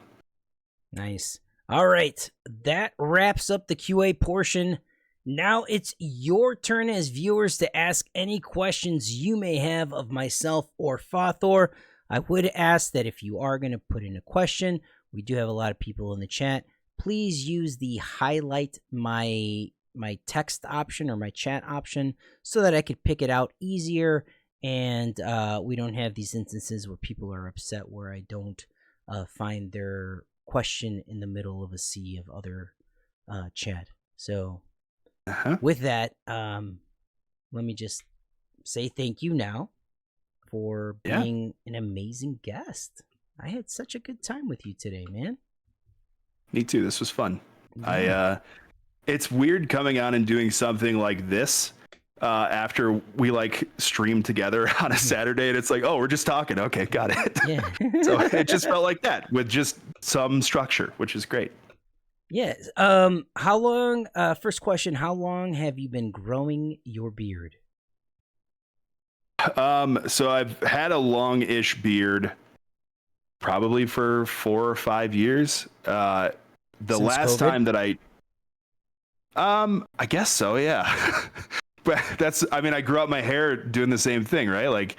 Nice. All right. That wraps up the QA portion. Now it's your turn as viewers to ask any questions you may have of myself or FaThor. I would ask that if you are going to put in a question, we do have a lot of people in the chat. Please use the highlight my text option or my chat option so that I could pick it out easier, and we don't have these instances where people are upset where I don't find their question in the middle of a sea of other chat. So with that, let me just say thank you now for being an amazing guest. I had such a good time with you today, man. Me too. This was fun. Yeah. It's weird coming on and doing something like this after we stream together on a Saturday, and it's like, oh, we're just talking. Okay, got it. Yeah. So it just felt like that with just some structure, which is great. Yeah. How long? First question: how long have you been growing your beard? So I've had a long-ish beard, probably for 4 or 5 years. The Since last COVID? time that I guess so, yeah. But I grew up my hair doing the same thing, right? Like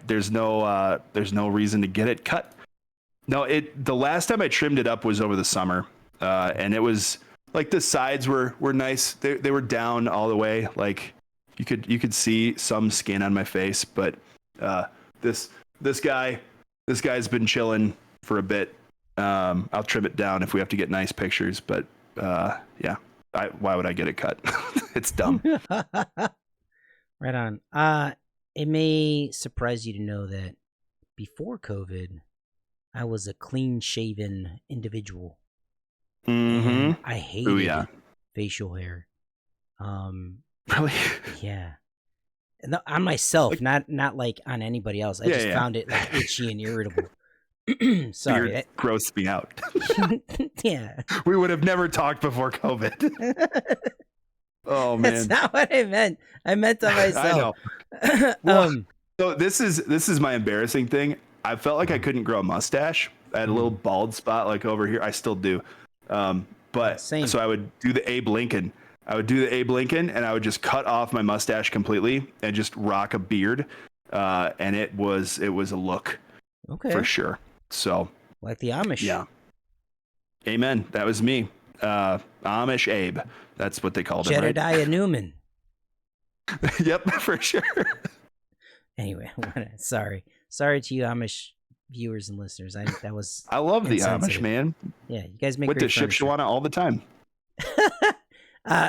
there's no reason to get it cut. No, the last time I trimmed it up was over the summer. And it was like the sides were nice. They were down all the way. Like you could see some skin on my face, but this guy's been chilling for a bit. I'll trim it down if we have to get nice pictures, but yeah. Why would I get it cut? It's dumb. Right on. It may surprise you to know that before COVID, I was a clean-shaven individual. Mm-hmm. I hated facial hair. Really? Yeah. No, on myself, not like on anybody else. I just found it like itchy and irritable. Sorry, Beard grossed me out. Yeah, we would have never talked before COVID. Oh man, that's not what I meant. I meant to myself. I know. So this is my embarrassing thing. I felt like I couldn't grow a mustache. I had a little bald spot like over here. I still do. But Same. So I would do the Abe Lincoln. And I would just cut off my mustache completely and just rock a beard. And it was a look. Okay. For sure. So like the Amish. Yeah. Amen. That was me. Amish Abe. That's what they called him, right? Jedediah Newman. Yep, for sure. Anyway, sorry to you Amish viewers and listeners. I love the Amish, man. Yeah, you guys make went to Shipshawana all the time.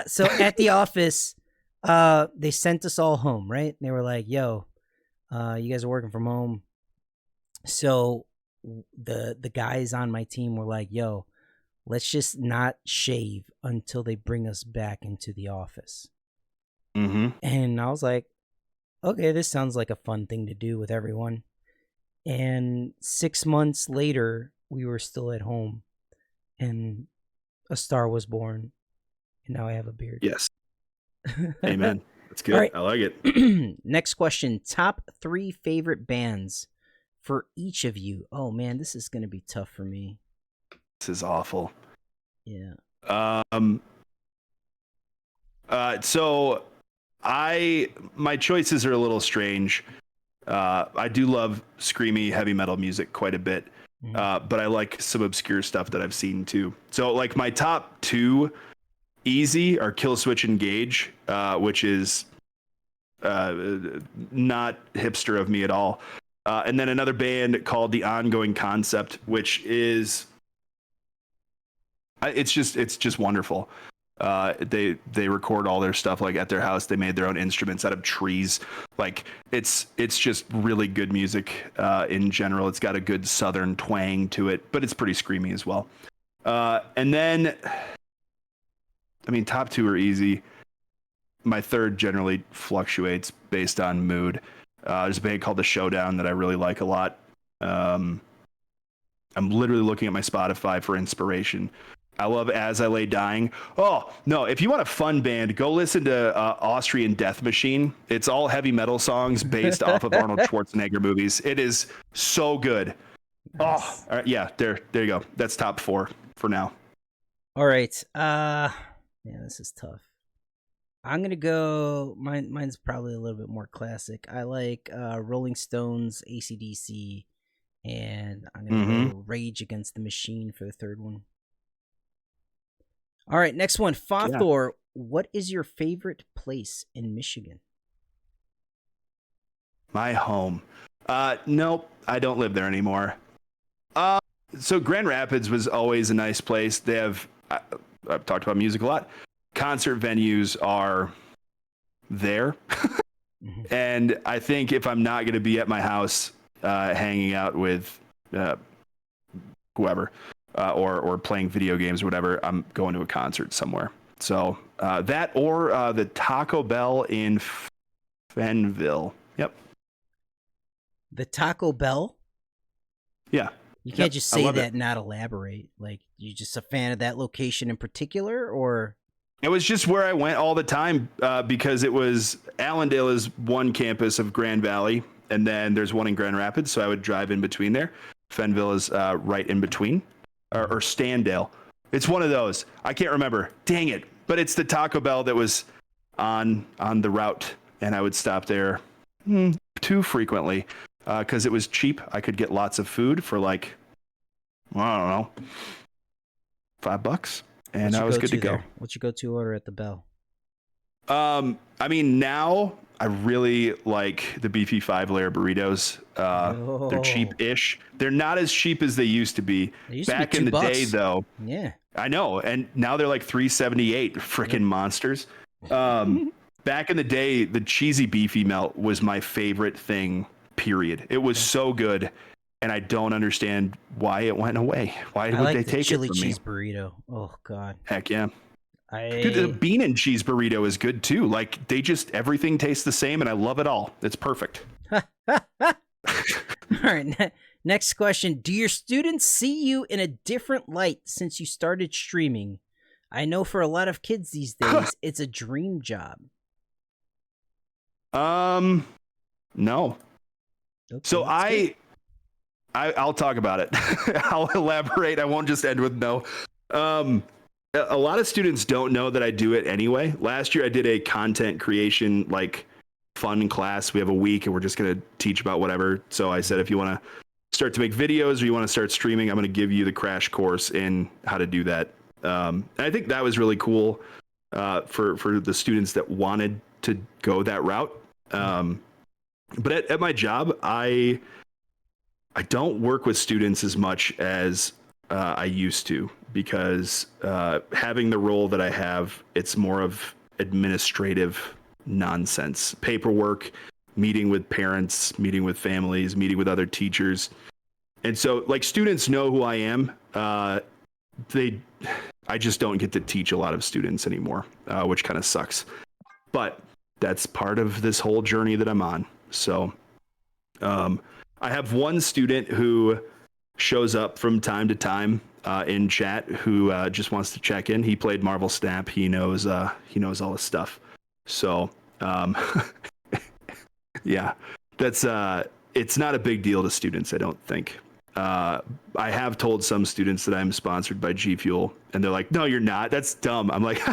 So at the office, they sent us all home, right? They were like, "Yo, you guys are working from home. So the guys on my team were like, "Yo, let's just not shave until they bring us back into the office." Mm-hmm. And I was like, "Okay, this sounds like a fun thing to do with everyone." And 6 months later, we were still at home, and a star was born, and now I have a beard. Yes. Amen. That's good. All right. I like it. Next question. Top 3 favorite bands for each of you. Oh man, this is gonna be tough for me. This is awful. Yeah. So my choices are a little strange. I do love screamy heavy metal music quite a bit. But I like some obscure stuff that I've seen too. So like my top 2 easy are Killswitch Engage, which is not hipster of me at all. And then another band called The Ongoing Concept, which is it's just wonderful. They record all their stuff like at their house. They made their own instruments out of trees. Like it's just really good music in general. It's got a good southern twang to it, but it's pretty screamy as well. And then, I mean, top 2 are easy. My third generally fluctuates based on mood. There's a band called The Showdown that I really like a lot. I'm literally looking at my Spotify for inspiration. I love As I Lay Dying. Oh, no, if you want a fun band, go listen to Austrian Death Machine. It's all heavy metal songs based off of Arnold Schwarzenegger movies. It is so good. Nice. Oh, all right, yeah, there you go. That's top 4 for now. All right. Yeah, this is tough. I'm going to go, mine's probably a little bit more classic. I like Rolling Stones, AC/DC, and I'm going to go Rage Against the Machine for the third one. All right, next one. FaThor, what is your favorite place in Michigan? My home. Nope, I don't live there anymore. So Grand Rapids was always a nice place. They have, I've talked about music a lot. Concert venues are there. And I think if I'm not going to be at my house hanging out with whoever or playing video games or whatever, I'm going to a concert somewhere. So that or the Taco Bell in Fenville. Yep. The Taco Bell? Yeah. You can't just say that and not elaborate. Like, you just a fan of that location in particular, or? It was just where I went all the time because it was Allendale is one campus of Grand Valley, and then there's one in Grand Rapids, so I would drive in between there. Fenville is right in between, or Standale. It's one of those. I can't remember. Dang it. But it's the Taco Bell that was on the route, and I would stop there too frequently because it was cheap. I could get lots of food for like, I don't know, $5. And I was good to go. What's your go-to order at the Bell? I mean, now I really like the beefy 5-layer burritos. They're cheap-ish. They're not as cheap as they used to be. Back in the day, though. Yeah, I know. And now they're like $3.78. Freaking monsters. Back in the day, the cheesy beefy melt was my favorite thing. Period. It was so good. And I don't understand why it went away. Why would they take it from me? Chili cheese burrito. Oh God. Heck yeah. The bean and cheese burrito is good too. Like everything tastes the same, and I love it all. It's perfect. All right. Next question. Do your students see you in a different light since you started streaming? I know for a lot of kids these days, it's a dream job. No. Okay, so I'll talk about it. I'll elaborate. I won't just end with no. A lot of students don't know that I do it anyway. Last year I did a content creation fun class. We have a week and we're just going to teach about whatever. So I said, if you want to start to make videos or you want to start streaming, I'm going to give you the crash course in how to do that. And I think that was really cool for the students that wanted to go that route. But at my job, I don't work with students as much as I used to because having the role that I have, it's more of administrative nonsense, paperwork, meeting with parents, meeting with families, meeting with other teachers. And so like students know who I am. I just don't get to teach a lot of students anymore, which kind of sucks. But that's part of this whole journey that I'm on. So I have one student who shows up from time to time in chat who just wants to check in. He played Marvel Snap. He knows all this stuff. So yeah, that's it's not a big deal to students, I don't think. I have told some students that I'm sponsored by G Fuel, and they're like, "No, you're not. That's dumb." I'm like,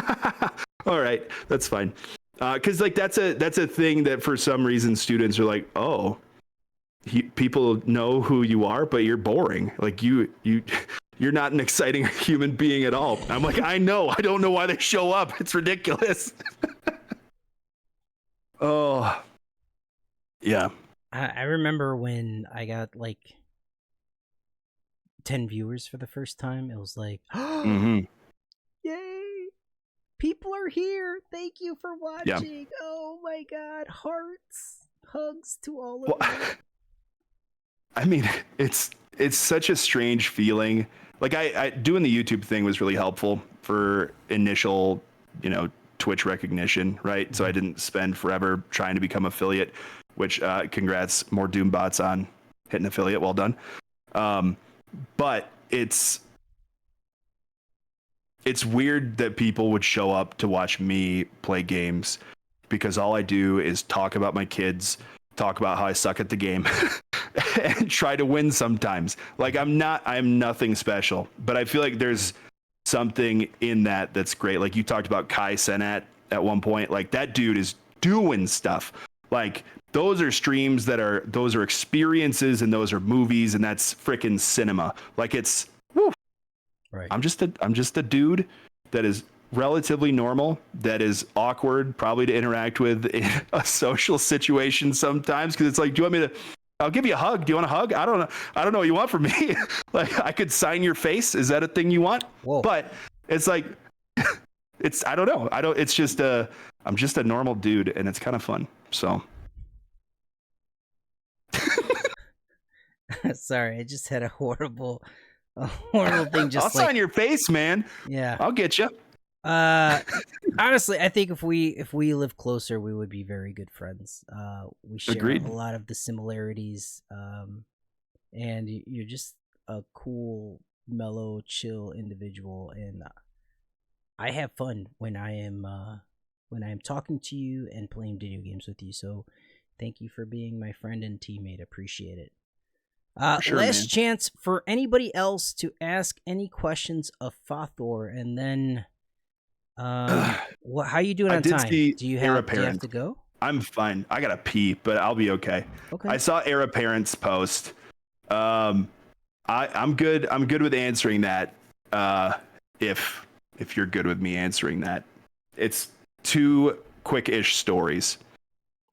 "All right, that's fine," because like that's a thing that for some reason students are like, "Oh, people know who you are, but you're boring. Like you're not an exciting human being at all." I'm like, "I know. I don't know why they show up. It's ridiculous." Oh, yeah. I remember when I got like 10 viewers for the first time. It was like, Mm-hmm. yay! People are here. Thank you for watching. Yeah. Oh my god, hearts, hugs to all of Well, you. I mean, it's such a strange feeling. Like I doing the YouTube thing was really helpful for initial, Twitch recognition, right? So I didn't spend forever trying to become affiliate, which congrats, more Doom bots on hitting affiliate. Well done. But it's weird that people would show up to watch me play games because all I do is talk about my kids, talk about how I suck at the game and try to win sometimes. Like I'm nothing special, but I feel like there's something in that that's great. Like you talked about Kai Cenat at one point, like that dude is doing stuff. Like those are streams those are experiences and those are movies and that's freaking cinema. Like it's, woo. Right. I'm just a dude that is relatively normal, that is awkward probably to interact with in a social situation sometimes. Cause it's like, do you want me to, I'll give you a hug. Do you want a hug? I don't know what you want from me. Like I could sign your face. Is that a thing you want? Whoa. But it's like, I don't know. It's just I'm just a normal dude and it's kind of fun. So. Sorry, I just had a horrible thing. Just I'll sign your face, man. Yeah, I'll get you. Honestly, I think if we live closer, we would be very good friends. We share Agreed. a lot of the similarities. And you're just a cool, mellow, chill individual, and I have fun when I am talking to you and playing video games with you. So, thank you for being my friend and teammate. Appreciate it. Sure, last man. chance for anybody else to ask any questions of FaThor, and then how you doing on time? Do you have to go? I'm fine. I gotta pee, but I'll be okay. Okay. I saw Heir Apparent's post. I'm good. I'm good with answering that. If you're good with me answering that, it's 2 quick-ish stories.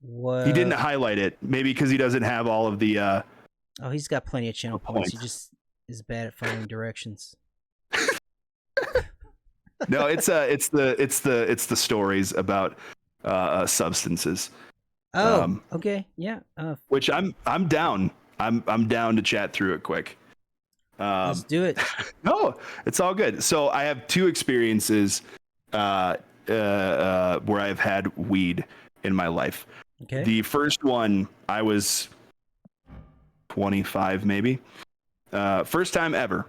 What? He didn't highlight it, maybe because he doesn't have all of the. Oh, he's got plenty of channel points. He just is bad at following directions. No, it's the stories about substances. Oh, okay, yeah. Which I'm down. I'm down to chat through it quick. Let's do it. No, it's all good. So I have 2 experiences where I've had weed in my life. Okay. The first one, I was 25 maybe. First time ever.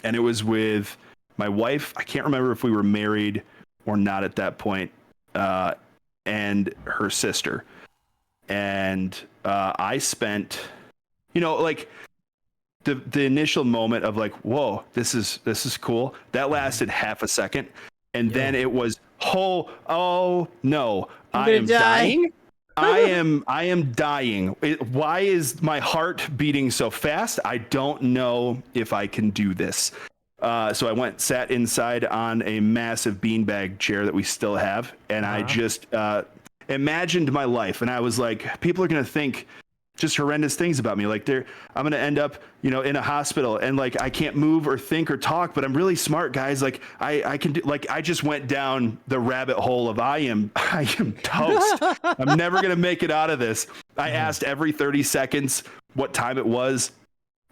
And it was with my wife. I can't remember if we were married or not at that point. And her sister. And I spent, like the initial moment of like, whoa, this is cool. That lasted half a second. And then it was, oh no, I am dying. I am dying. Why is my heart beating so fast? I don't know if I can do this. So I sat inside on a massive beanbag chair that we still have. And I just imagined my life. And I was like, people are going to think just horrendous things about me. Like I'm going to end up, in a hospital and like, I can't move or think or talk, but I'm really smart, guys. Like I can do, like, I just went down the rabbit hole of I am toast. I'm never going to make it out of this. I asked every 30 seconds what time it was.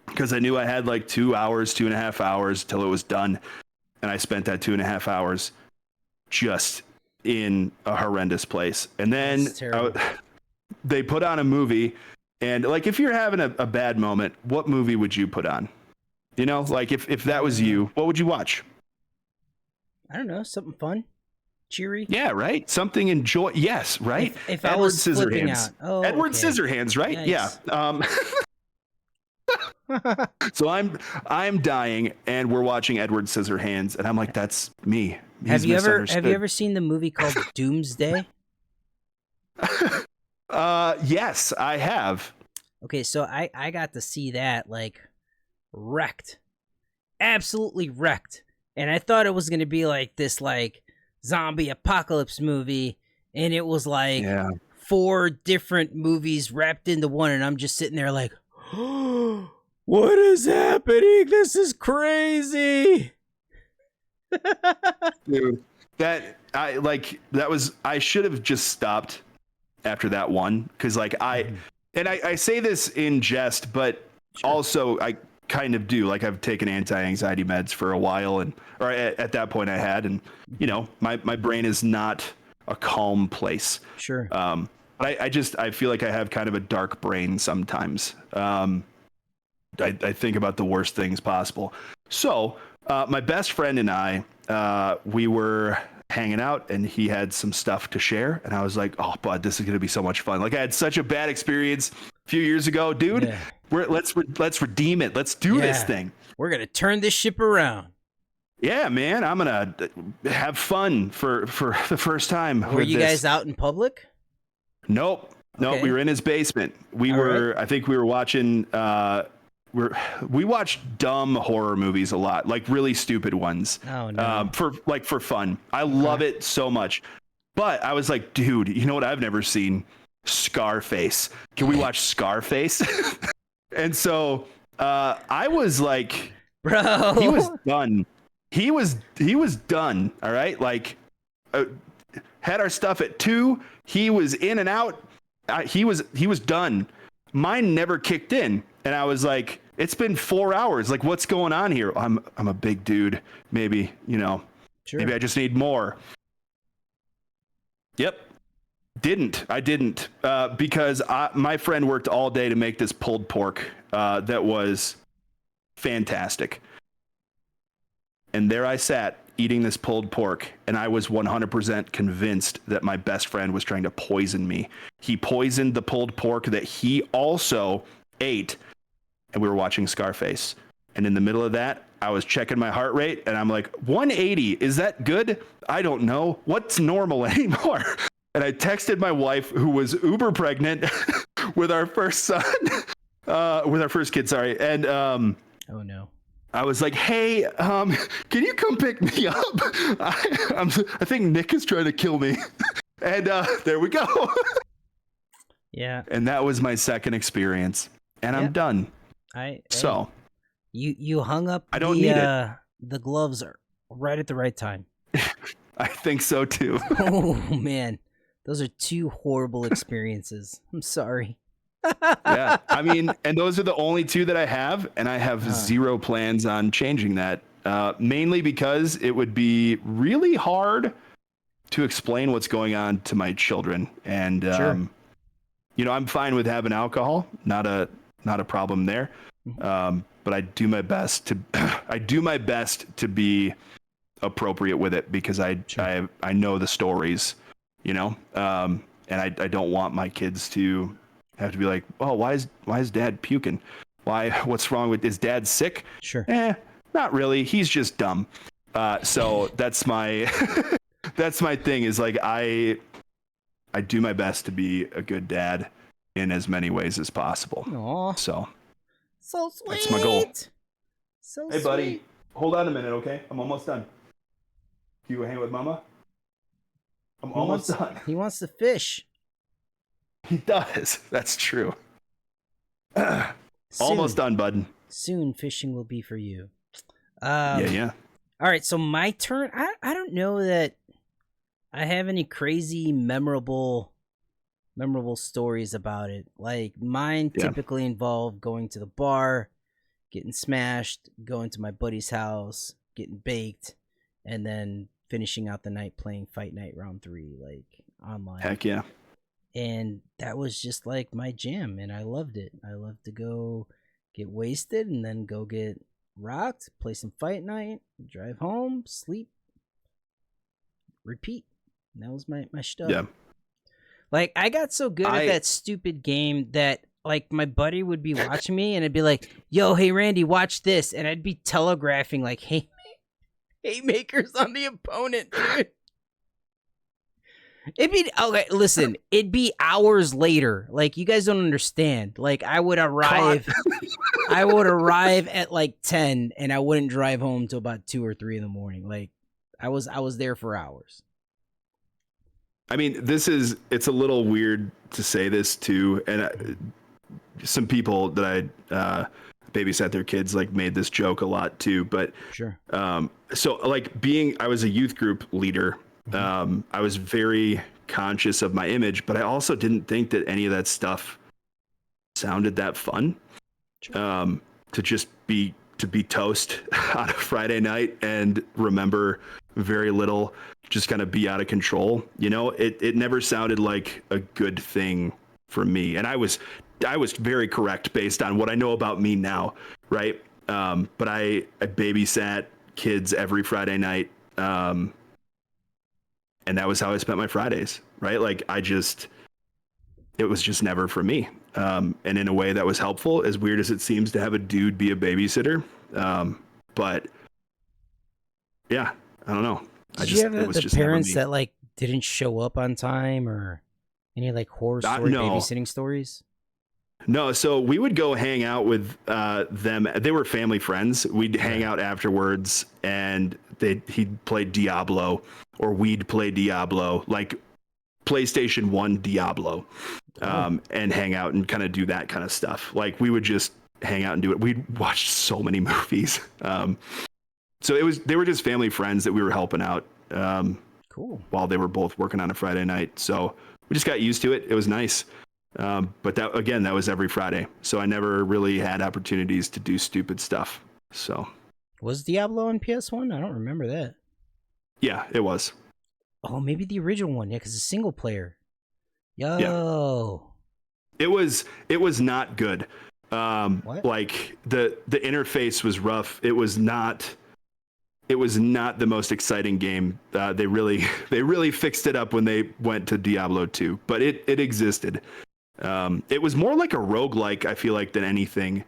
because I knew I had like 2 hours, 2.5 hours till it was done. And I spent that 2.5 hours just in a horrendous place. And then they put on a movie. And like, if you're having a bad moment, what movie would you put on? You know, like if that was you, what would you watch? I don't know, something fun, cheery. Yeah, right. Something enjoy. Yes, right. If I was flipping out. Oh, Edward okay. Scissorhands, right? Yikes. Yeah. So I'm dying, and we're watching Edward Scissorhands, and I'm like, that's me. Have you ever seen the movie called Doomsday? Yes, I have. Okay, so I got to see that, like, wrecked. Absolutely wrecked. And I thought it was going to be like this, like, zombie apocalypse movie, and it was like 4 different movies wrapped into one, and I'm just sitting there like, oh, what is happening? This is crazy. Dude, I should have just stopped after that one, because like I say this in jest, but also I kind of do. Like, I've taken anti-anxiety meds for a while, or at that point I had, and you know, my brain is not a calm place. Sure. I feel like I have kind of a dark brain sometimes. I think about the worst things possible. So my best friend and I, we were hanging out, and he had some stuff to share, and I was like, oh, bud, this is gonna be so much fun. Like, I had such a bad experience a few years ago, dude. Yeah. Let's redeem it. Let's do this thing. We're gonna turn this ship around. Yeah, man, I'm gonna have fun for the first time. Were you guys out in public? Nope. Okay. We were in his basement. I think we were watching. We watch dumb horror movies a lot, like really stupid ones. Oh no. For fun. I love it so much. But I was like, dude, you know what I've never seen? Scarface. Can we watch Scarface? And so I was like, bro, he was done. He was done. All right. Like, had our stuff at 2. He was in and out. He was done. Mine never kicked in. And I was like, it's been 4 hours. Like, what's going on here? I'm a big dude. Maybe, you know, maybe I just need more. Yep. I didn't because my friend worked all day to make this pulled pork that was fantastic. And there I sat eating this pulled pork, and I was 100% convinced that my best friend was trying to poison me. He poisoned the pulled pork that he also ate, and we were watching Scarface. And in the middle of that, I was checking my heart rate, and I'm like, 180, is that good? I don't know. What's normal anymore? And I texted my wife, who was uber pregnant with our first son, with our first kid, sorry. And oh no. I was like, hey, can you come pick me up? I think Nick is trying to kill me. And there we go. Yeah. And that was my second experience. And I'm done. You hung up the gloves right at the right time. I think so too. Oh man. Those are 2 horrible experiences. I'm sorry. Yeah, I mean, and those are the only 2 that I have, and I have zero plans on changing that. Mainly because it would be really hard to explain what's going on to my children, and you know, I'm fine with having alcohol, not a problem there. But I do my best to be appropriate with it, because I know the stories, you know, and I don't want my kids to have to be like, oh, why is dad puking? What's wrong with, is dad sick? Sure. Not really. He's just dumb. So that's my that's my thing, is like I do my best to be a good dad in as many ways as possible. Aww. So sweet. That's my goal. So hey, sweet. buddy, hold on a minute, okay? I'm almost done. You hang with mama? I'm almost done. He wants to fish. He does. That's true. Almost done, bud. Soon fishing will be for you. Yeah. All right, so my turn. I don't know that I have any crazy memorable stories about it. Like, mine typically involve going to the bar, getting smashed, going to my buddy's house, getting baked, and then finishing out the night playing Fight Night Round 3, like online. Heck yeah. And that was just like my jam, and I loved it. I loved to go get wasted and then go get rocked, play some Fight Night, drive home, sleep, repeat. And that was my stuff. Yeah. Like, I got so good at that stupid game that, like, my buddy would be watching me and I'd be like, yo, hey, Randy, watch this. And I'd be telegraphing, like, haymakers on the opponent, dude. It'd be hours later. Like, you guys don't understand. Like, I would arrive at like 10 and I wouldn't drive home till about 2 or 3 in the morning. Like, I was there for hours. I mean, it's a little weird to say this too. And some people that I babysat their kids like made this joke a lot too, but sure. So like I was a youth group leader. I was very conscious of my image, but I also didn't think that any of that stuff sounded that fun. Sure. To be toast on a Friday night and remember very little, just kind of be out of control. You know, it never sounded like a good thing for me. And I was very correct based on what I know about me now. Right. But I babysat kids every Friday night. And that was how I spent my Fridays. Right. Like it was just never for me. And in a way that was helpful, as weird as it seems to have a dude be a babysitter. But yeah, I don't know. Did you have the parents that like didn't show up on time, or any like horror story babysitting stories? No, so we would go hang out with them. They were family friends. We'd hang out afterwards, and he'd play Diablo, or we'd play Diablo, like PlayStation 1 Diablo, and hang out and kind of do that kind of stuff. Like, we would just hang out and do it. We'd watch so many movies. So they were just family friends that we were helping out. Cool. While they were both working on a Friday night. So we just got used to it. It was nice. But that was every Friday. So I never really had opportunities to do stupid stuff. So was Diablo on PS1? I don't remember that. Yeah, it was. Oh, maybe the original one. Yeah, because it's single player. Yo. Yeah. It was not good. Like the interface was rough. It was not the most exciting game. They really fixed it up when they went to Diablo 2, but it existed. It was more like a roguelike, I feel like, than anything.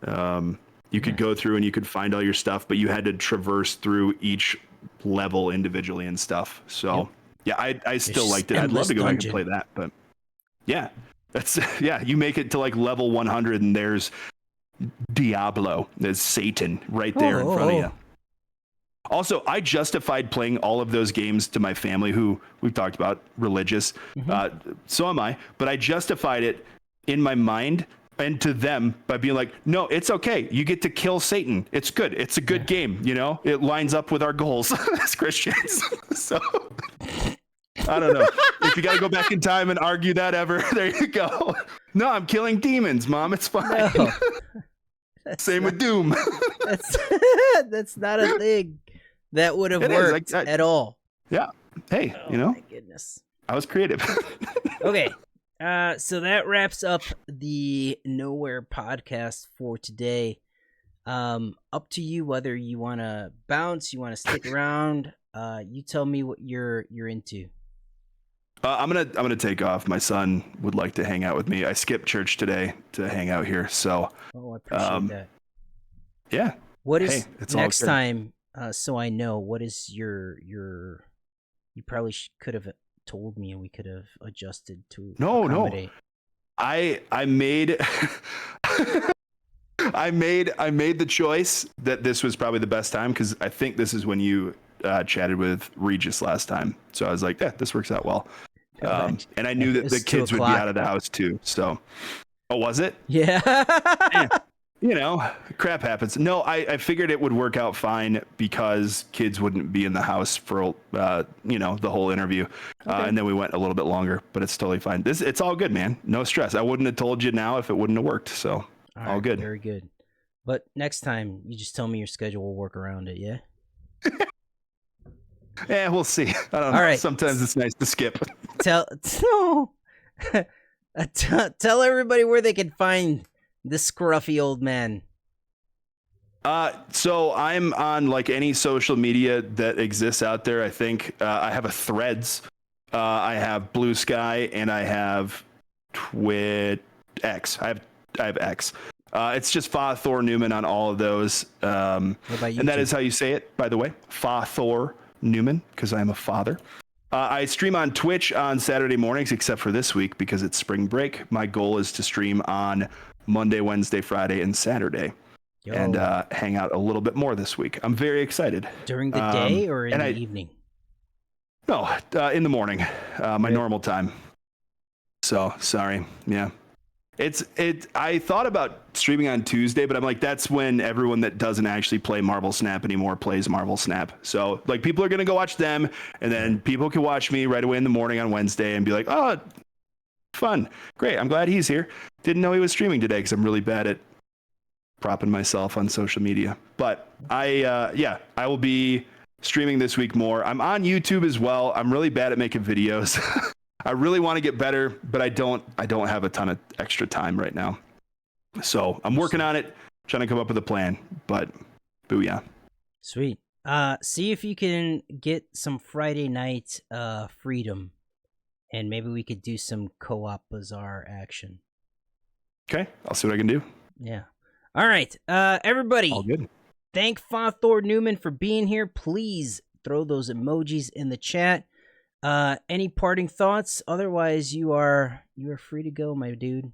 You could go through and you could find all your stuff, but you had to traverse through each level individually and stuff. So I still liked it. I'd love to go back and play that, but yeah, you make it to like level 100 and there's Diablo. There's Satan right there in front of you. Also, I justified playing all of those games to my family, who we've talked about, religious. So am I. But I justified it in my mind and to them by being like, no, it's okay. You get to kill Satan. It's good. It's a good game. You know, it lines up with our goals as Christians. So I don't know. If you got to go back in time and argue that ever, there you go. No, I'm killing demons, Mom. It's fine. No. Same with Doom. That's not a thing that would have worked at all. Yeah. Hey, my goodness. I was creative. Okay. So that wraps up the Knowhere podcast for today. Up to you whether you want to bounce, you want to stick around. You tell me what you're into. I'm gonna take off. My son would like to hang out with me. I skipped church today to hang out here, so. Oh, I appreciate that. Yeah. What is next time? So I know, what is your? You probably could have told me, and we could have adjusted to. No. I made. I made the choice that this was probably the best time, because I think this is when you chatted with Regis last time. So I was like, yeah, this works out well. And I knew that the kids would be out of the house too. So, was it? Yeah. Crap happens. No, I figured it would work out fine because kids wouldn't be in the house for, the whole interview. Okay. And then we went a little bit longer, but it's totally fine. It's all good, man. No stress. I wouldn't have told you now if it wouldn't have worked. So all good. Very good. But next time, you just tell me your schedule. We'll work around it. Yeah. Yeah, we'll see. I don't All know. right. Sometimes it's nice to skip. Tell no. Tell everybody where they can find this scruffy old man. So I'm on like any social media that exists out there. I think I have a Threads, I have Blue Sky, and I have X. I have X. It's just FaThorNewman on all of those. What about And that YouTube? is how you say it, by the way, FaThorNewman, because I am a father. I stream on Twitch on Saturday mornings, except for this week because it's spring break. My goal is to stream on Monday, Wednesday, Friday, and Saturday. Yo. And hang out a little bit more this week. I'm very excited. During the day or in the evening? No, in the morning, my normal time. So sorry. Yeah, I thought about streaming on Tuesday, but I'm like, that's when everyone that doesn't actually play Marvel Snap anymore plays Marvel Snap. So like, people are gonna go watch them, and then people can watch me right away in the morning on Wednesday and be like, oh, fun, great. I'm glad he's here. Didn't know he was streaming today because I'm really bad at propping myself on social media. But I will be streaming this week more. I'm on YouTube as well. I'm really bad at making videos. I really want to get better, but I don't have a ton of extra time right now. So I'm working on it, trying to come up with a plan. But booyah. Sweet. See if you can get some Friday night freedom, and maybe we could do some co-op bazaar action. Okay, I'll see what I can do. Yeah. All right, everybody. All good. Thank FaThorNewman for being here. Please throw those emojis in the chat. Any parting thoughts? Otherwise, you are free to go, my dude.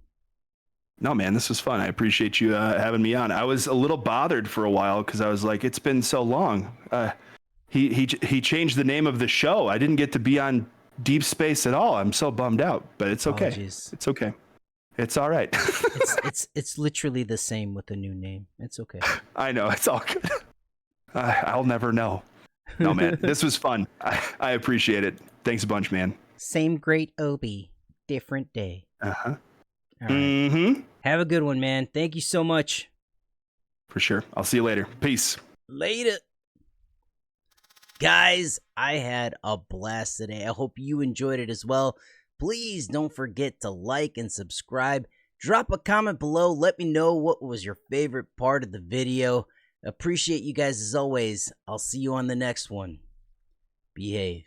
No, man, this was fun. I appreciate you having me on. I was a little bothered for a while because I was like, it's been so long. He changed the name of the show. I didn't get to be on Deep Space at all. I'm so bummed out, but it's okay. Apologies. It's okay. It's all right. it's literally the same with the new name. It's okay. I know, it's all good. I'll never know. No, man, this was fun. I appreciate it. Thanks a bunch, man. Same great Obi, different day. Uh-huh. All right. Have a good one, man. Thank you so much. For sure. I'll see you later. Peace. Later. Guys, I had a blast today. I hope you enjoyed it as well. Please don't forget to like and subscribe. Drop a comment below. Let me know what was your favorite part of the video. Appreciate you guys as always. I'll see you on the next one. Behave.